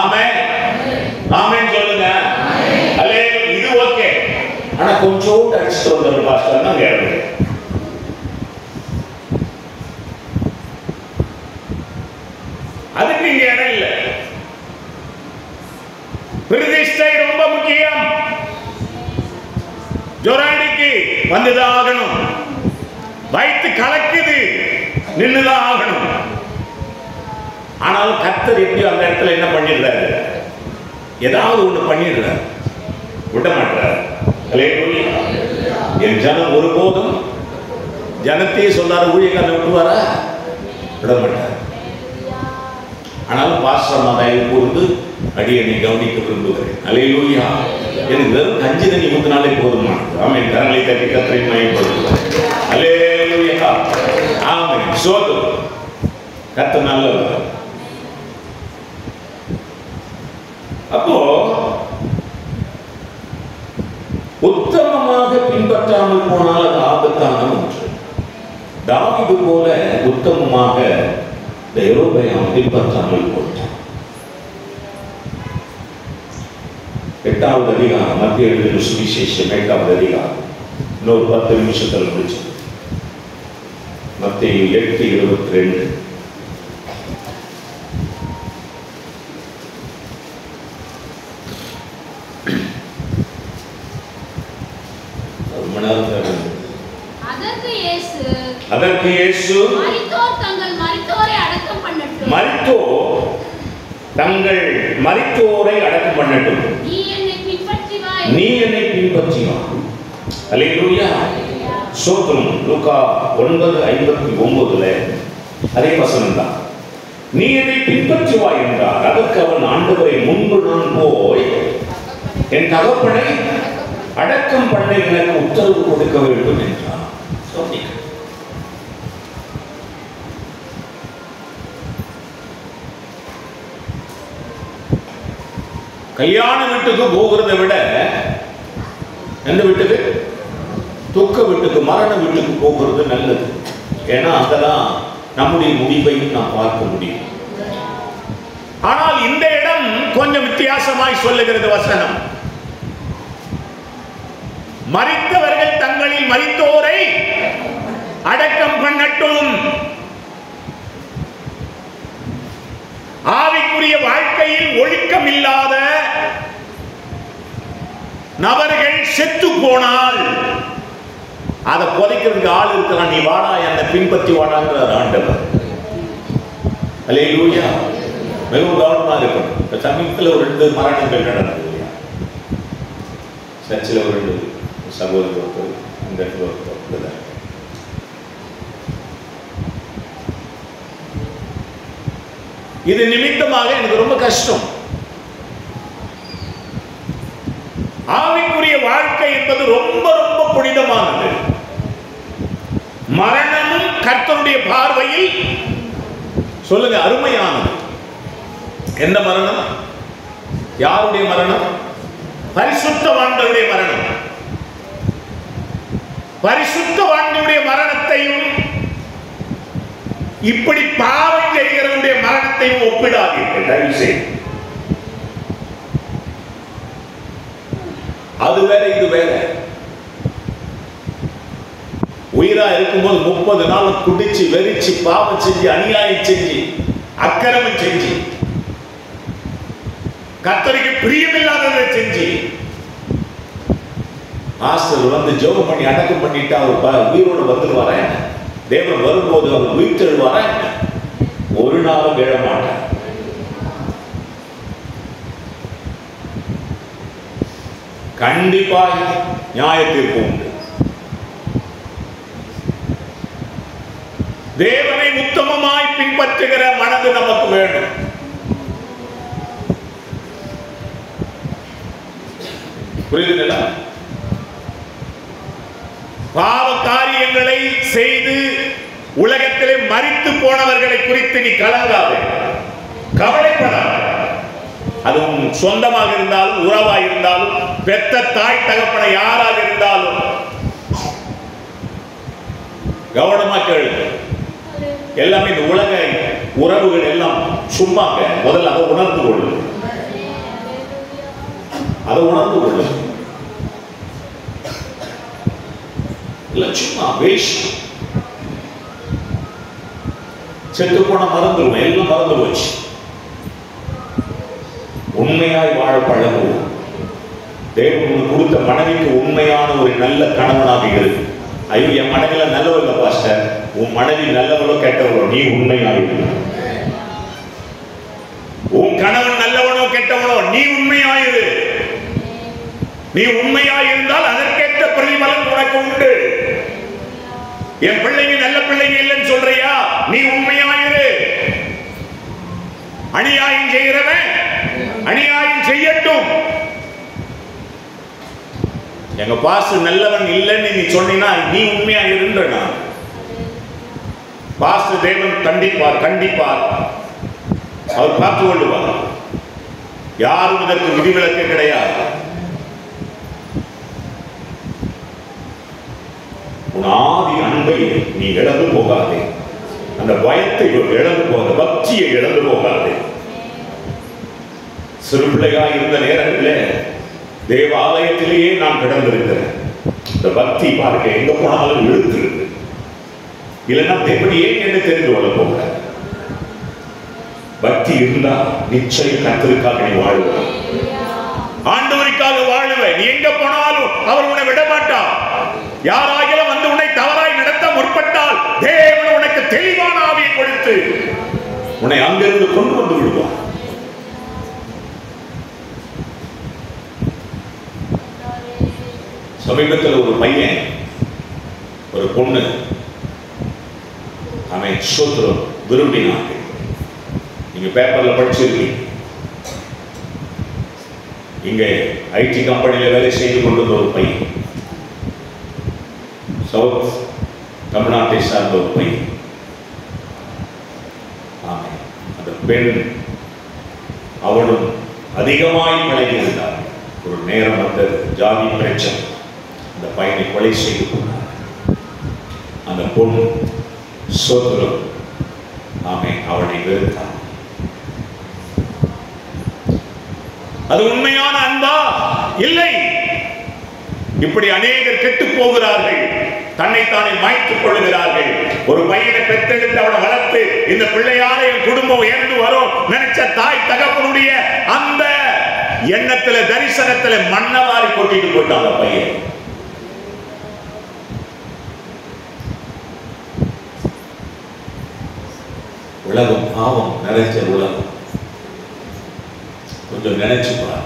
ஆமென். ஆமென் சொல்லுங்க. விசுவாசம் தான் கேள்வி. அதுக்கு இங்க இடம் இல்லை. பிரதிஷ்டை ரொம்ப முக்கியம். ஜொராடிக்கு வந்துதான் ஆகணும். வயிற்று கலக்குது, நின்றுதான் ஆகணும். ஆனாலும் கர்த்தர் எப்படியோ அந்த இடத்துல என்ன பண்ணிடுறாரு, ஏதாவது ஒண்ணு பண்ணிடுறாரு, விட மாட்டார். என் ஜனம் ஒருபோதும் ஜனத்தையே சொன்னார் ஊழியக்காரனை விட்டுவாரா, விட மாட்டார். ஆனாலும் பாஸ்டர் தயவு கூர்ந்து அடியனை கவனிக்க விரும்புகிறேன். அல்லேலூயா. எனக்கு வெறும் கஞ்சி தண்ணி ஊத்தினாலே போதுமானது. ஆமென். கரங்களை தட்டி கர்த்தரை மகிமைப்படுத்துவோம். அல்லேலூயா. ஆமென். சோதரம் கர்த்தர் நல்லவர். அப்போ உத்தமமாக பின்பற்றாமல் போனால் அது ஆபத்தான ஒன்று. தாவீது போல உத்தமமாக யெரொபெயாம் பின்பற்றாமல் போட்டான். 8வது அதிகாரம், மத்திய எழுதின சுவிசேஷம் 8வது அதிகாரம். இன்னொரு 10 நிமிஷத்தில் முடிச்சு. மத்தேயு 8:22. அதற்கு இயேசு மரித்தோர் தங்கள் மரித்தோரை அடக்கம் பண்ணட்டும், நீ என்னை பின்பற்றி வா. அல்லேலூயா. சோத்ரம். லூக்கா 9:59 அதே வசனம் தான். நீ என்னை பின்பற்றி வா என்றார். அதற்கு அவன், ஆண்டவரே, முன்பு நான் போய் என் தகப்பனை அடக்கம் பண்ண எனக்கு உத்தரவு கொடுக்க வேண்டும் என்றார். கல்யாண வீட்டுக்கு போகிறதை விட எந்த வீட்டுக்கு, துக்க வீட்டுக்கு, மரண வீட்டுக்கு போகிறது நல்லது. ஏன்னா அதெல்லாம் நம்முடைய முடிவையும் நாம் பார்க்க முடியும். ஆனால் இந்த இடம் கொஞ்சம் வித்தியாசமாய் சொல்லுகிறது வசனம். மரித்தவர்கள் தங்களில் மரித்தோரை அடக்கம் பண்ணட்டும். ஆவிக்குரிய வாழ்க்கையில் ஒழுக்கம் இல்லாத நபர்கள் செத்து போனால் அதை புதைக்கிறதுக்கு ஆள் இருக்கிறான். நீ வாடா, என்னை பின்பற்றி வாடாங்கிறார் ஆண்டவர். அல்லேலூயா. மிகவும் கவனமா இருக்கணும். இப்ப சமீபத்தில் ஒரு 2 மரணங்கள் நடந்தது. சர்ச்சில் ஒரு 2 சகோதரர்கள், இந்த இடத்துல இது நிமித்தமாக எனக்கு ரொம்ப கஷ்டம். ஆவிக்குரிய வாழ்க்கை என்பது ரொம்ப ரொம்ப புனிதமானது. மரணமும் கர்த்தருடைய பார்வையில் சொல்லுங்க அருமையானது. எந்த மரணம்? யாருடைய மரணம்? பரிசுத்தவான்களுடைய மரணம். பரிசுத்தவான்களுடைய மரணத்தையும் இப்படி பாவம் செய்கிறவருடைய மரணத்தையும் ஒப்பிடாதீர்கள் தயவு செய்து. அது வேற, இது வேற. உயிரா இருக்கும்போது 30 நாள் குடிச்சு வெறிச்சு பாவம் செஞ்சு அநியாயம் செஞ்சு அக்கிரமம் செஞ்சு கர்த்தருக்கு பிரியமில்லாததை செஞ்சு ஆஸ்டர் வந்து ஜெபம் பண்ணி அடக்கம் பண்ணிட்டு அவர் உயிரோடு வந்துடுவார. தேவன் வரும்போது அவர் உயிர் தெழுவார. ஒரு நாளும் விழ மாட்டார். கண்டிப்பாக நியாயத்திற்கு உண்டு. தேவனை உத்தமமாய் பின்பற்றுகிற மனது நமக்கு வேண்டும். புரியுதுங்களா? பாவ காரியங்களை செய்து உலகத்திலே மரித்து போனவர்களை குறித்து நீ கலங்காதே, கவலைப்படாதே. அதுவும் சொந்தமாக இருந்தாலும், உறவாக இருந்தாலும், பெத்த தாய் தகப்பனை யாராக இருந்தாலும் கவனமா கேளு. எல்லாமே இந்த உலக உறவுகள் எல்லாம் சும்மாங்க. முதல்ல அதை உணர்ந்து கொள்ளு. அதை உணர்ந்து கொள்ளு. சும்மா வேஷம். செத்து போன மறந்துடுவோம், எல்லாம் மறந்து போச்சு. உண்மையாய் வாழ பழகுவோம். தேவன் கொடுத்த மனைவிக்கு உண்மையான ஒரு நல்ல கணவனாக இருக்கு. ஐயோ, என் மனைவில நல்லவள் இல்ல பாஸ்டர். உன் மனைவி நல்லவளோ கெட்டவளோ, நீ உண்மையாக இரு. உன் கணவன் நல்லவனோ கெட்டவனோ, நீ உண்மையாயிரு. நீ உண்மையாயிருந்தால் அதற்கேற்ற பிரதிபலன் உனக்கு உண்டு. என் பிள்ளைங்க நல்ல பிள்ளைங்க இல்லைன்னு சொல்றியா, நீ உண்மையாயிரு. அநியாயம் செய்கிறவன் அநியாயம் செய்யட்டும். எங்க பாசு நல்லவன் இல்லைன்னு நீ சொன்னா நீ உண்மையா இருந்த. பாசு தேவன் கண்டிப்பார், கண்டிப்பார். அவர் பார்த்து கொள்ளுவார். யாரும் இதற்கு விதிவிலக்கு கிடையாது. உன் ஆதி அன்பை நீ இழந்து போகாதே. அந்த பயத்தை இழந்து போகாத, பக்தியை இழந்து போகாதே. சிறு பிள்ளையா இருந்த நேரங்களில் தேவாலயத்திலேயே நான் கிடந்திருக்கிறேன். இந்த பக்தி பார்க்க எங்க போனாலும் இழுத்திருக்கு. இல்லைன்னா எப்படி ஏன் என்று தெரிந்து கொள்ள போக. பக்தி இருந்தா நிச்சயம் கர்த்தருக்காக நீ வாழ்வ, ஆண்டவருக்காக வாழ்வ. நீ எங்க போனாலும் அவர் உன்னை விட மாட்டார். யாராகிலும் வந்து உன்னை தவறாய் நடத்த முற்பட்டால் தேவன் உனக்கு தெளிவான ஆவியை கொடுத்து உன்னை அங்கிருந்து கொண்டு வந்து விடுவார். சமீபத்தில் ஒரு பையன், ஒரு பொண்ணு, அவன் சோத்திரம் விரும்பினாங்க. நீங்க பேப்பர்ல படிச்சிருக்கீங்க. இங்க ஐடி கம்பெனியில வேலை செய்து கொண்டிருந்த ஒரு பையன், சவுத் தமிழ்நாட்டை சார்ந்த ஒரு பையன். அந்த பெண் அவனும் அதிகமாய் பழகி இருந்தார். ஒரு நேரம் வந்தது, ஜாதி பிரச்சனை, அந்த பையனை கொலை செய்து கொண்டார். அந்த பொண்ணு சோதரம் அவனை வெறுத்தான். அது உண்மையான அன்பா? இல்லை. இப்படி அநேகர் கெட்டு போகிறார்கள், தன்னைத்தானே மாய்த்துக் கொள்ளுகிறார்கள். ஒரு பையனை பெற்றெடுத்து அவனை வளர்த்து இந்த பிள்ளையார என் குடும்பம் உயர்ந்து வரும் நினைச்ச தாய் தகப்பனுடைய அந்த எண்ணத்துல, தரிசனத்துல மண்ணவாரி கொட்டிட்டு போயிட்டான் அந்த பையன். உலகம் பாவம் நிறைஞ்ச உலகம். கொஞ்சம் நினைச்சு பாரு.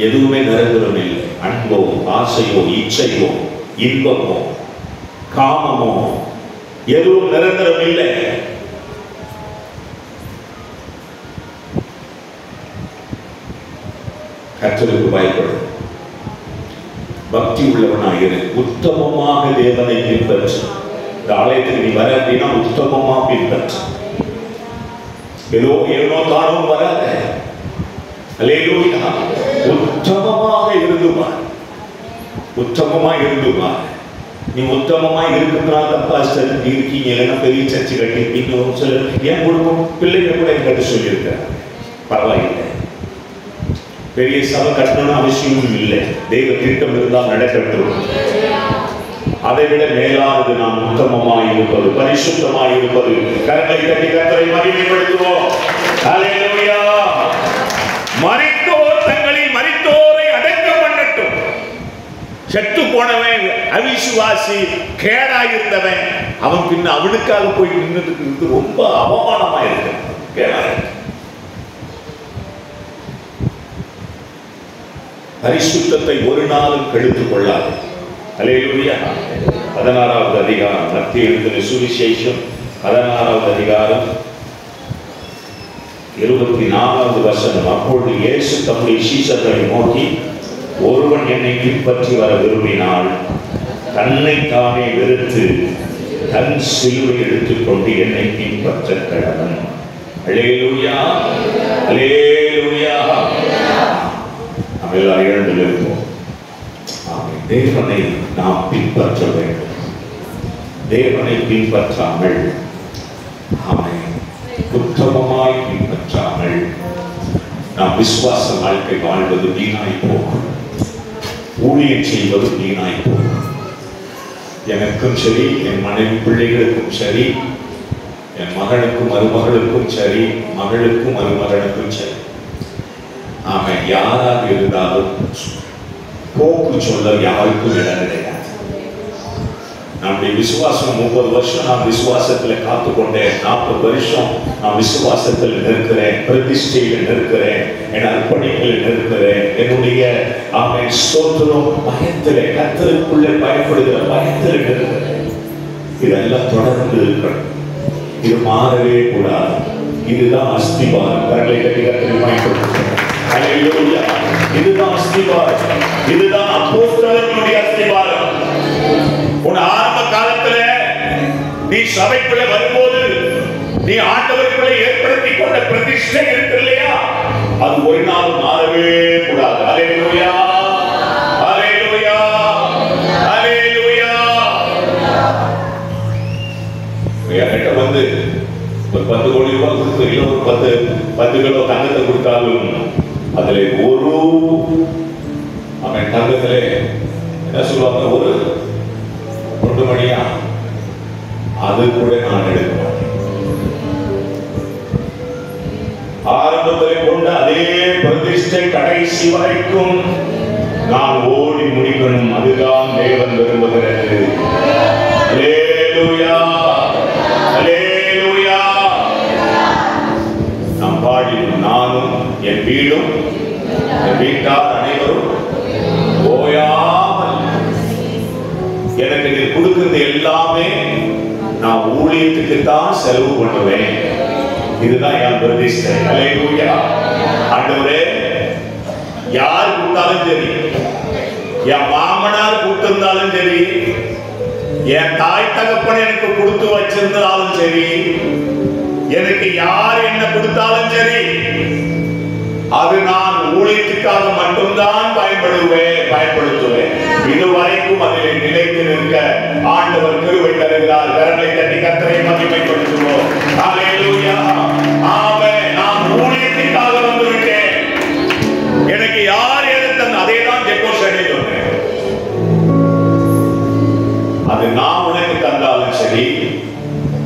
எதுவுமே நிரந்தரம் இல்லை. அன்போ, ஆசையோ, இச்சையோ, இன்பமோ, காமமோ எதுவும் நிரந்தரம் இல்லை. கர்த்தருக்கு பயப்படு, பக்தி உள்ளவனாக இரு, உத்தமமாக தேவனை பின்பற்று. இந்த ஆலயத்துக்கு நீ வர அப்படின்னா உத்தமமா பின்பற்று. ஏதோ ஏனோ தானோ வராத. அல்லேலூயா. உத்தமமாக இருந்துவார், உத்தமமா இருந்துவார். நீ உத்தமமா இருக்கிறதுனால தப்பா நீ இருக்கீங்க. இல்லைன்னா பெரிய சர்ச்சை கட்டிருக்கீங்க. சில என் குடும்பம் பிள்ளைங்க கூட என்கிட்ட சொல்லியிருக்காங்க, பரவாயில்லை, பெரிய சபை கட்டணும்னு அவசியமும் இல்லை, தெய்வ திட்டம் இருந்தால் நடக்கட்டும். அதை விட மேலானது நாம் உத்தமமாய் இருப்பது, பரிசுத்தமாய் இருப்பது. கரங்களை தட்டி கர்த்தரை மகிமைப்படுத்துவோம். ஹல்லேலூயா. மரித்தோர் தங்களில் மரித்தோரை அடக்கம் பண்ணட்டும். செத்து போனவன், அவிசுவாசி, கேடாயிருந்தவன், அவன் பின்ன அவனுக்காக போய் நின்றுட்டு ரொம்ப அவமானமா இருக்கு. கேடாய் பரிசுத்தத்தை ஒரு நாளும் கெடுத்துக் கொள்ளாது. அல்லேலூயா. 16வது அதிகாரம், மத்திய எழுதின சுவிசேஷம் 16வது அதிகாரம் 24வது வசனம். அப்பொழுது இயேசு தம்முடைய சீஷர்களை நோக்கி, ஒருவன் என்னை பின்பற்றி வர விரும்பினால் தன்னைத்தானே வெறுத்து தன் சிலுவை எடுத்துக்கொண்டு என்னை பின்பற்ற கடவன். அல்லேலூயா, அல்லேலூயா. நாம் எல்லாரும் எழுந்து இருப்போம். தேவனை நாம் பின்பற்ற வேண்டும். தேவனை பின்பற்றாமல், உத்தமமாய் பின்பற்றாமல் நாம் விசுவாச வாழ்க்கை வாழ்வது வீணாய் போகும். ஊழியம் செய்வது வீணாய் போகும். எனக்கும் சரி, என் மனைவி பிள்ளைகளுக்கும் சரி, என் மகனுக்கும் மருமகளுக்கும் சரி, மகளுக்கும் மருமகனுக்கும் சரி. ஆமாம், யாராக இருந்தாலும் போக்கு சொல்ல யாருக்கும் இடம் கிடையாது. நம்முடைய விசுவாசம் 30 வருஷம் நான் விசுவாசத்தில் காத்துக்கொண்டேன், 40 வருஷம் நான் விசுவாசத்தில் நிற்கிறேன், பிரதிஷ்டையில் நிற்கிறேன், என் அர்ப்பணிகளில் நிற்கிறேன், என்னுடைய ஸ்தோத்திரம் பயத்தில், கர்த்தருக்குள்ளே பயப்படுகிற பயத்தில் நிற்கிறேன். இதெல்லாம் தொடர்ந்து இருக்கணும். இது மாறவே கூடாது. இதுதான் அஸ்திபாரம். கரங்களை கட்டி கர்த்தரை பயன்படுத்துகிறேன். இதுதான் அஸ்திபாரம். இதுதான் அப்போஸ்தலர்களுடைய அஸ்திபாரம். உன் ஆரம்ப காலத்துல நீ சபைக்குள்ள வரும்போது நீ ஆண்டவருக்குள்ள ஏற்படுத்தி கொண்ட பிரதிஷ்டை இருக்கு இல்லையா, அது ஒரு நாள் மாறவே கூடாது. அல்லேலூயா, அல்லேலூயா, அல்லேலூயா. என்கிட்ட வந்து ஒரு 10 கோடி ரூபாய் கொடுத்து இல்லை ஒரு 10 கிலோ தங்கத்தை கொடுத்தாலும் அதுல ஒரு அவன் தங்கத்துல என்ன சொல்லுவாங்க, ஒரு ஒன்று மணியா அது கூட நான் எடுக்க மாட்டேன். ஆரம்பத்தில் கொண்ட அதே பிரதிஷ்டை கடைசி வரைக்கும் நான் ஓடி முடிக்கணும். அதுதான் தேவன் விரும்புகிறது. அல்லேலூயா, அல்லேலூயா. நாம் பாடினோம், நானும் என் வீடும் என் வீட்டார் அனைவரும் ஓயாமல். எனக்கு நீ கொடுக்கிறது எல்லாமே நான் ஊழியத்துக்கு தான் செலவு பண்ணுவேன். இதுதான் என் பிரதிஷ்டை. அல்லேலூயா. ஆண்டவரே, யார் கொடுத்தாலும் சரி, என் மாமனார் கொடுத்திருந்தாலும் சரி, என் தாய் தகப்பன் எனக்கு கொடுத்து வச்சிருந்தாலும் சரி, எனக்கு யார் என்ன கொடுத்தாலும் சரி, அது நான் ஊழியத்துக்காக மட்டும்தான் பயன்படுத்துவேன். இதுவரைக்கும் அதில் நிலைத்து நிற்க ஆண்டவர் கிருபை தருகிறார். கரங்களை தட்டி கர்த்தரை மகிமைப்படுத்துவோம். அல்லேலூயா. ஆமென். நான் ஊழியத்துக்காக வந்துவிட்டேன். எனக்கு யார் எடுத்தது அதே தான் ஜெகோஷனே சொன்னேன். அது நான் உனக்கு தந்தாலும் சரி,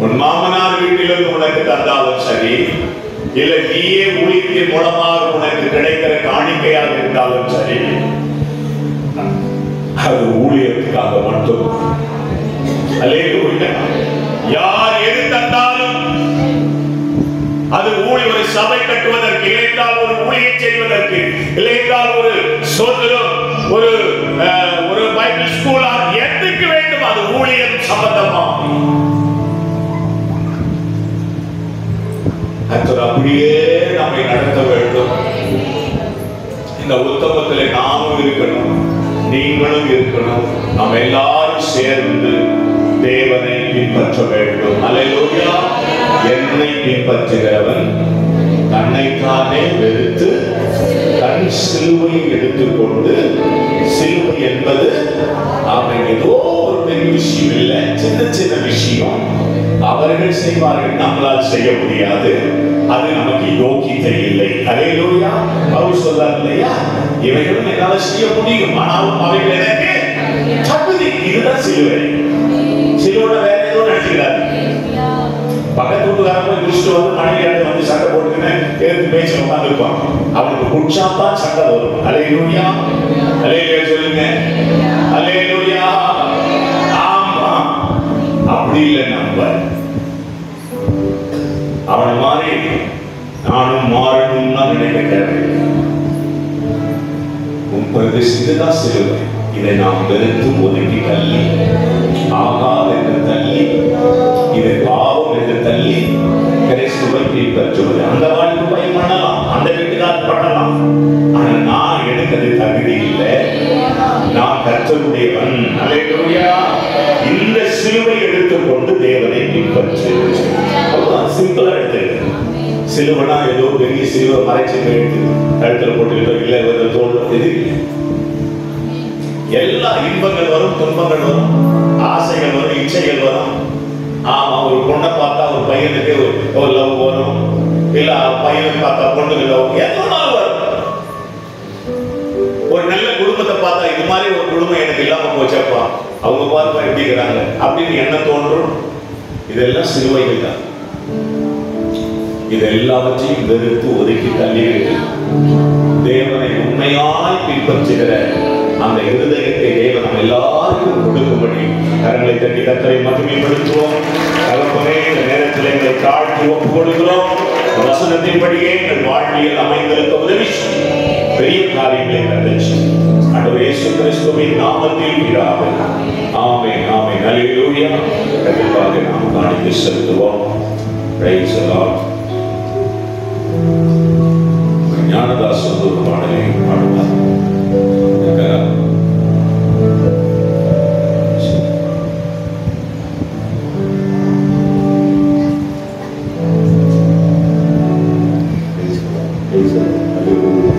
உன் மாமனார் வீட்டிலிருந்து உனக்கு தந்தாலும் சரி, இல்லை நீயே ஊழியத்தின் மூலமாக உனக்கு கிடைக்கிற காணிக்கையாக இருந்தாலும் சரி, அது ஊழியத்துக்காக மட்டும். அல்லேலூயா. யார் எது தந்தாலும் அது ஒரு சபை கட்டுவதற்கு, இல்லையென்றால் ஒரு ஊழியம் செய்வதற்கு, இல்லையென்றால் ஒரு சோதரம், ஒரு பைபிள் ஸ்கூலா எதுக்கு வேண்டும், அது ஊழியம் சம்பந்தமா. கர்த்தர் அப்படியே நம்மை நடத்த வேண்டும். இந்த உத்தமத்திலே நாமும் இருக்கணும், நீங்களும் இருக்கணும். நாம் எல்லாரும் சேர்ந்து தேவனை பின்பற்ற வேண்டும். அல்லேலூயா. என்னை பின்பற்றுகிறவன் தன்னைத்தானே வெறுத்து தன் சிலுவையை எடுத்துக்கொண்டு, சிலுவை என்பது அவன் ஏதோ ஒரு பெரிய விஷயம் இல்லை, சின்ன சின்ன விஷயம். அவர்கள் செய்வார்கள், நம்மளால் செய்ய முடியாது. அது நமக்கு யோக்கியத்தை இல்லை. அல்லேலூயா. பவுல் சொல்றார் இல்லையா, இவைகளும் என்னால் செய்ய முடியும், ஆனாலும் அவைகள் எனக்கு தகுதி. இதுதான் சிலுவை. சிலுவோட வேற ஏதோ நினைக்கிறாரு. பக்கத்து வீட்டுக்காரன் போய் குடிச்சிட்டு வந்து மனைவியாடு வந்து சண்டை போட்டுக்கின்னு எடுத்து பேச்சு உட்காந்துருப்பான். அவனுக்கு குடிச்சாத்தான் சண்டை வரும். அல்லேலூயா, அல்லேலூயா சொல்லுங்க. அல்லேலூயா. ஆமா, அப்படி இல்லை. நம்ம அவனை மாறி நானும் மாறணும்னா நினைக்க தேவையில்லை. உன் பிரதிஷ்டைதான் சிலுவை. இதை நாம் வெறுத்து ஒதுக்கி தள்ளி, ஆகாது என்று தள்ளி, இதை பாவம் என்று தள்ளி கிறிஸ்துவை பின்பற்றுவது. அந்த வாழ்க்கை பயம் பண்ணலாம், அந்த வீட்டுக்கார் பண்ணலாம். ஆனா நான் எனக்கு அது தகுதி இல்லை. நான் கர்த்தருடையவன். அல்லேலூயா. இந்த சிலுவை எடுத்துக்கொண்டு தேவனை பின்பற்று. சிம்பிளா எடுத்து, சிலுவனா ஏதோ பெரிய சிலுவை மறைச்சு எடுத்து கழுத்துல போட்டுக்கிட்டோ இல்லை, தோல் இது எல்லா இன்பங்கள் வரும், துன்பங்கள் வரும், ஆசைகள் வரும், இச்சைகள் வரும். ஆமா, ஒரு பொண்ணை பார்த்தா ஒரு பையனுக்கு ஒரு லவ் வரும், இல்ல பையனை பார்த்தா பொண்ணுக்கு லவ், எதனாலும் வரும். ஒரு நல்ல குடும்பத்தை பார்த்தா இது மாதிரி ஒரு குடும்பம் எனக்கு இல்லாம போச்சப்பா, அவங்க பார்த்து எப்படி இருக்கிறாங்க அப்படின்னு என்ன தோன்றும். இதெல்லாம் சிலுவைகள் தான். இது எல்லாவற்றையும் வெறுத்து ஒதுக்கி தள்ளிவிட்டு தேவனை உண்மையாய் பின்பற்றுகிற அந்த இருதயத்தை தேவன் நம்ம எல்லாருக்கும் கொடுக்கும்படி கரங்களை தட்டி கர்த்தரை மகிமைப்படுத்துவோம். தகப்பனே, இந்த நேரத்தில் எங்களை தாழ்த்தி ஒப்புக் கொடுக்கிறோம். வசனத்தின்படியே எங்கள் வாழ்வில் அமைந்திருக்க உதவி பெரிய காரியங்களை கண்டச்சு ஆண்டவர் இயேசு கிறிஸ்துவின் நாமத்தில் பிதாவே, ஆமென் ஆமென். அல்லேலூயா. கண்டிப்பாக நாம் காணிக்கை செலுத்துவோம். Praise the Lord. ஞானதாசன் ஒரு பாடலை பாடுவார். Hallelujah.